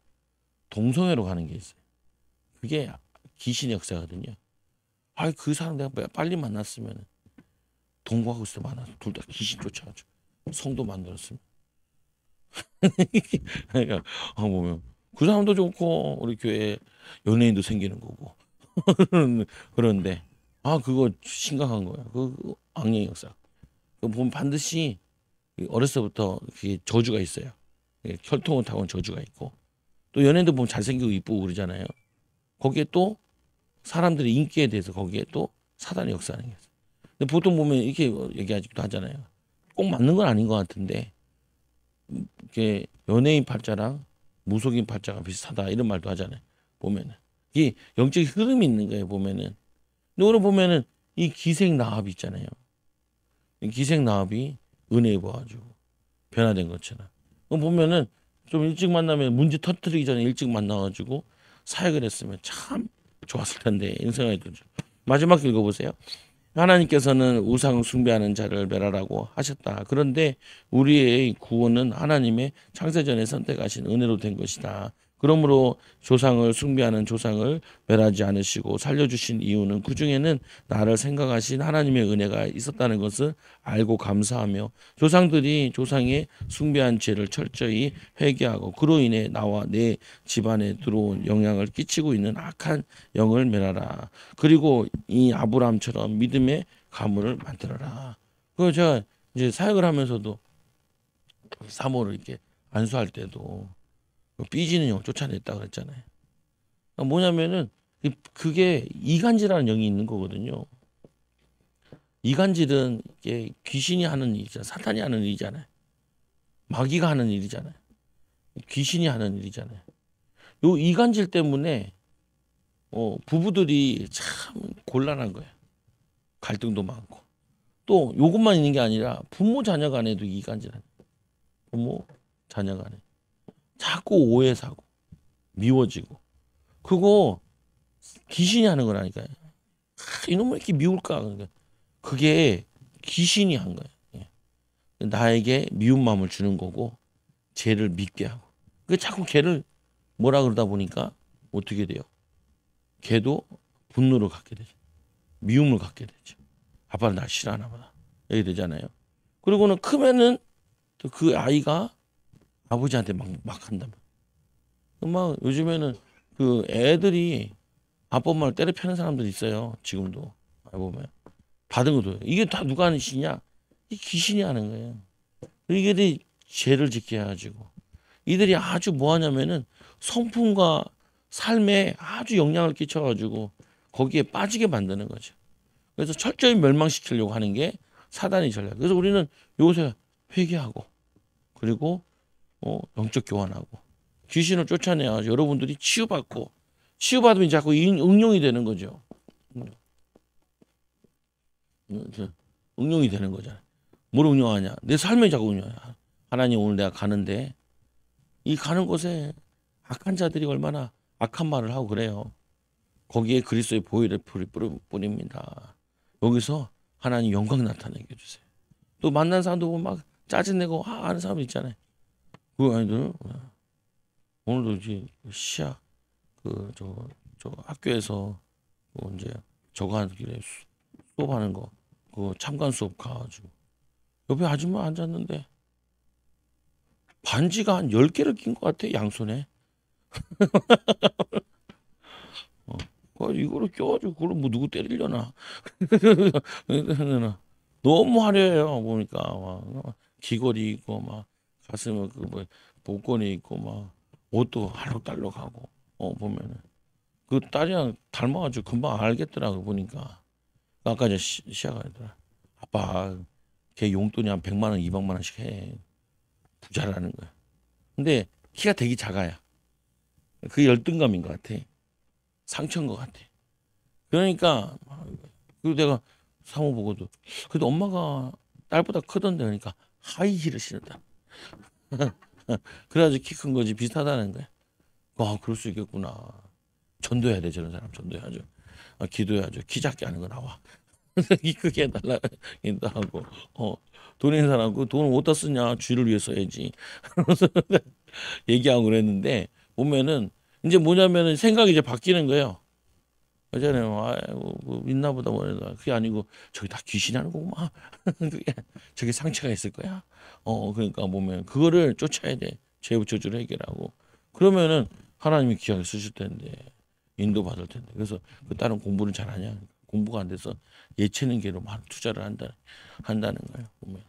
동성애로 가는 게 있어요. 그게 귀신의 역사거든요. 그 사람 내가 빨리 만났으면 동거하고 있을 때 만나서 둘 다 귀신 쫓아가지고 성도 만들었으면. 그러니까 보면 그 사람도 좋고 우리 교회 연예인도 생기는 거고 그런데 그거 심각한 거야. 그 악령의 역사. 그거 보면 반드시 어렸을 때부터 그게 저주가 있어요. 혈통을 타고 온 저주가 있고 또 연예인들 보면 잘생기고 이쁘고 그러잖아요. 거기에 또 사람들의 인기에 대해서 거기에 또 사단의 역사하는 게 있어요. 근데 보통 보면 이렇게 얘기하기도 하잖아요. 꼭 맞는 건 아닌 것 같은데 이게 연예인 팔자랑 무속인 팔자가 비슷하다 이런 말도 하잖아요. 보면은 이게 영적 흐름이 있는 거예요. 보면은 근데 오늘 보면은 이 기생나합이 있잖아요. 이 기생나합이 은혜에 보아가지고 변화된 것처럼. 그거 보면은 좀 일찍 만나면 문제 터뜨리기 전에 일찍 만나가지고 사역을 했으면 참 좋았을 텐데 이런 생각이 들죠. 마지막 읽어보세요. 하나님께서는 우상 숭배하는 자를 멸하라고 하셨다. 그런데 우리의 구원은 하나님의 창세전에 선택하신 은혜로 된 것이다. 그러므로 조상을 숭배하는 조상을 멸하지 않으시고 살려주신 이유는 그 중에는 나를 생각하신 하나님의 은혜가 있었다는 것을 알고 감사하며 조상들이 조상의 숭배한 죄를 철저히 회개하고 그로 인해 나와 내 집안에 들어온 영향을 끼치고 있는 악한 영을 멸하라. 그리고 이 아브라함처럼 믿음의 가문을 만들어라. 그 제가 이제 사역을 하면서도 사모를 이렇게 안수할 때도 삐지는 영 쫓아냈다 그랬잖아요. 그러니까 뭐냐면은 그게 이간질하는 영이 있는 거거든요. 이간질은 이게 귀신이 하는 일이잖아요. 사탄이 하는 일이잖아요. 마귀가 하는 일이잖아요. 귀신이 하는 일이잖아요. 요 이간질 때문에 부부들이 참 곤란한 거예요. 갈등도 많고. 또 요것만 있는 게 아니라 부모 자녀 간에도 이간질하는 부모 자녀 간에 자꾸 오해 사고 미워지고 그거 귀신이 하는 거라니까요. 이놈을 왜 이렇게 미울까? 그러니까 그게 귀신이 한 거예요. 예. 나에게 미운 마음을 주는 거고 죄를 믿게 하고 그 자꾸 걔를 뭐라 그러다 보니까 어떻게 돼요? 걔도 분노를 갖게 되죠. 미움을 갖게 되죠. 아빠는 날 싫어하나 보다. 이렇게 되잖아요. 그리고는 크면은 또 그 아이가 아버지한테 막 한다면. 막 요즘에는 그 애들이 아빠 엄마를 때려 패는 사람들이 있어요. 지금도. 보면. 받은 것도. 이게 다 누가 하는 짓이냐? 이 귀신이 하는 거예요. 이게 죄를 짓게 해가지고. 이들이 아주 뭐 하냐면은 성품과 삶에 아주 영향을 끼쳐가지고 거기에 빠지게 만드는 거죠. 그래서 철저히 멸망시키려고 하는 게 사단의 전략. 그래서 우리는 요새 회개하고 그리고 영적 교환하고 귀신을 쫓아내야 여러분들이 치유받으면 자꾸 응용이 되는 거죠. 응용이 되는 거잖아요. 뭘 응용하냐? 내 삶에 자꾸 응용해. 하나님 오늘 내가 가는데 이 가는 곳에 악한 자들이 얼마나 악한 말을 하고 그래요. 거기에 그리스도의 보혈의 불이 뿌립니다. 여기서 하나님 영광 나타내게 해주세요. 또 만난 사람도 보면 막 짜증내고 하는 사람 있잖아요. 그 아이들은 오늘도 이제 시작 저 학교에서 이제 저거 하는 길에 수업하는 거 그 참관 수업 가가지고 옆에 아줌마 앉았는데 반지가 한 10개를 낀 것 같아 양손에. 이거를 껴가지고 그걸 뭐 누구 때리려나. 너무 화려해요. 보니까 막 귀걸이 있고 막 가슴에 그뭐 복권이 있고 막 옷도 알록달록하고 보면은 그 딸이랑 닮아가지고 금방 알겠더라고 보니까. 아까 저 시작하더라. 아빠 걔 용돈이 한 100만 원, 200만 원씩 해. 부자라는 거야. 근데 키가 되게 작아요. 그게 열등감인 것 같아. 상처인 것 같아. 그러니까 그리고 내가 사모 보고도 그래도 엄마가 딸보다 크던데 그러니까 하이힐을 신었다. 그래가지고 키 큰 거지 비슷하다는 거야. 그럴 수 있겠구나. 전도해야 돼 저런 사람 전도해야죠. 기도해야죠. 키 작게 하는 거 나와. 키 크게 해달라 하고 돈 있는 사람 돈 어디다 쓰냐 쥐를 위해 써야지. 얘기하고 그랬는데 보면은 이제 뭐냐면은 생각이 이제 바뀌는 거예요. 그잖아요. 아이고 있나 보다 뭐다. 그게 아니고 저기 다 귀신이 하는 거구만. 그게 저게 상처가 있을 거야. 그러니까 보면 그거를 쫓아야 돼. 죄 저주를 해결하고 그러면은 하나님이 귀하게 쓰실 텐데 인도 받을 텐데. 그래서 그 딸은 공부를 잘하냐? 공부가 안 돼서 예체능계로 많은 투자를 한다는 거예요. 보면.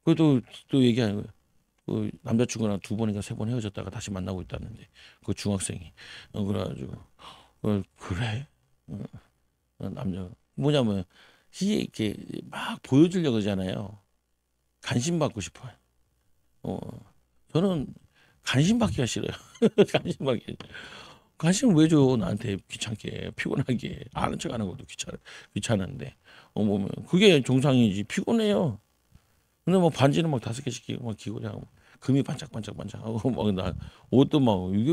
그것도 또 얘기하는 거예요. 그 남자친구랑 2번인가 3번 헤어졌다가 다시 만나고 있다는데 그 중학생이 그래가지고 그래 남자 뭐냐면 이렇게 막 보여주려고 그러잖아요. 관심 받고 싶어요. 어, 저는 관심 받기가 싫어요. 관심 받기. 관심 왜 줘? 나한테 귀찮게, 피곤하게, 아는 척 하는 것도 귀찮은데. 보면, 그게 정상이지. 피곤해요. 근데 뭐 반지는 막 5개씩 끼고, 막 끼고, 그냥 금이 반짝반짝반짝하고, 막 나, 옷도 막, 이게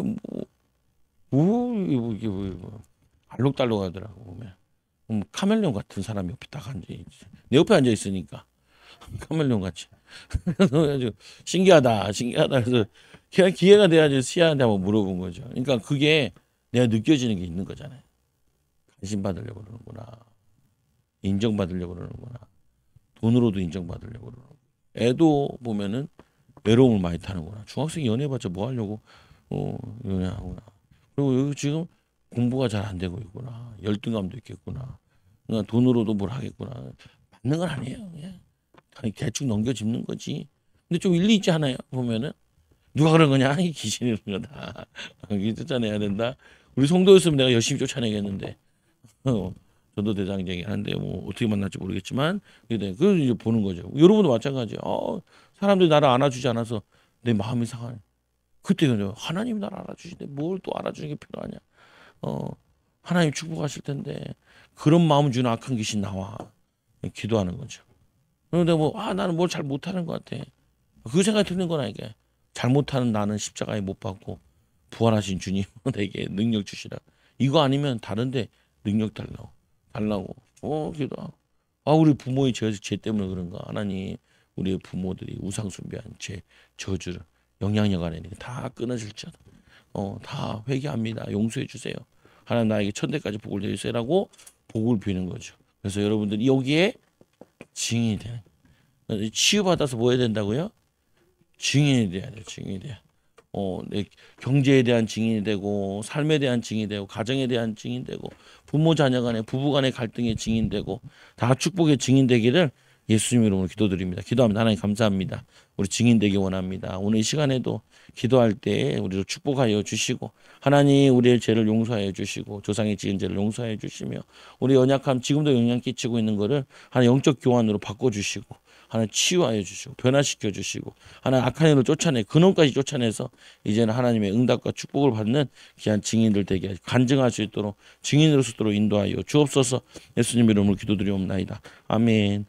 이게 알록달록 하더라고, 보면. 카멜레온 같은 사람이 옆에 딱 앉아있지. 내 옆에 앉아있으니까. 카멜레온 같이. 그래서 신기하다. 그래서 기회가 돼야지 시아한테 한번 물어본 거죠. 그러니까 그게 내가 느껴지는 게 있는 거잖아요. 관심 받으려고 그러는구나. 인정받으려고 그러는구나. 돈으로도 인정받으려고 그러는. 애도 보면은 외로움을 많이 타는구나. 중학생이 연애해봤자 뭐 하려고 연애하구나. 그리고 여기 지금 공부가 잘 안 되고 있구나. 열등감도 있겠구나. 그러니까 돈으로도 뭘 하겠구나. 맞는 건 아니에요. 그냥 대충 넘겨짚는 거지. 근데 좀 일리 있지 않아요? 보면은 누가 그런 거냐? 이 귀신이 그런 거다. 이게 쫓아내야 된다. 우리 성도였으면 내가 열심히 쫓아내겠는데. 저도 대장쟁이 하는데 뭐 어떻게 만날지 모르겠지만 그 이제 보는 거죠. 여러분도 마찬가지예요. 사람들이 나를 안아주지 않아서 내 마음이 상하네. 그때 하나님 나를 알아주시는데 뭘 또 알아주는 게 필요하냐? 하나님 축복하실 텐데 그런 마음 주는 악한 귀신 나와. 기도하는 거죠. 그런데 나는 뭘 잘 못하는 것 같아. 그 생각이 드는 건 아니게 잘못하는 나는 십자가에 못 박고 부활하신 주님 내게 능력 주시라. 이거 아니면 다른데 능력 달라고. 기도하고. 우리 부모의 죄 때문에 그런가. 하나님 우리 부모들이 우상 숭배한 죄 저주를 영향력 안에 다 끊어질지어다. 다 회개합니다. 용서해 주세요. 하나님 나에게 천대까지 복을 내주세요라고 복을 비는 거죠. 그래서 여러분들이 여기에 증인이 되는. 치유받아서 뭐 해야 된다고요? 증인이 돼야 돼. 증인이 돼야. 내 경제에 대한 증인이 되고 삶에 대한 증인이 되고 가정에 대한 증인이 되고 부모 자녀 간의 부부 간의 갈등의 증인이 되고 다 축복의 증인 되기를 예수님 이름으로 기도드립니다. 기도합니다. 하나님 감사합니다. 우리 증인 되기 원합니다. 오늘 이 시간에도 기도할 때 우리를 축복하여 주시고 하나님 우리의 죄를 용서하여 주시고 조상의 지은 죄를 용서하여 주시며 우리 연약함 지금도 영향 끼치고 있는 거를 하나님 영적 교환으로 바꿔주시고 하나님 치유하여 주시고 변화시켜 주시고 하나님 악한 일을 쫓아내 근원까지 쫓아내서 이제는 하나님의 응답과 축복을 받는 귀한 증인들 되게 간증할 수 있도록 증인으로서도록 인도하여 주옵소서. 예수님 이름으로 기도드리옵나이다. 아멘.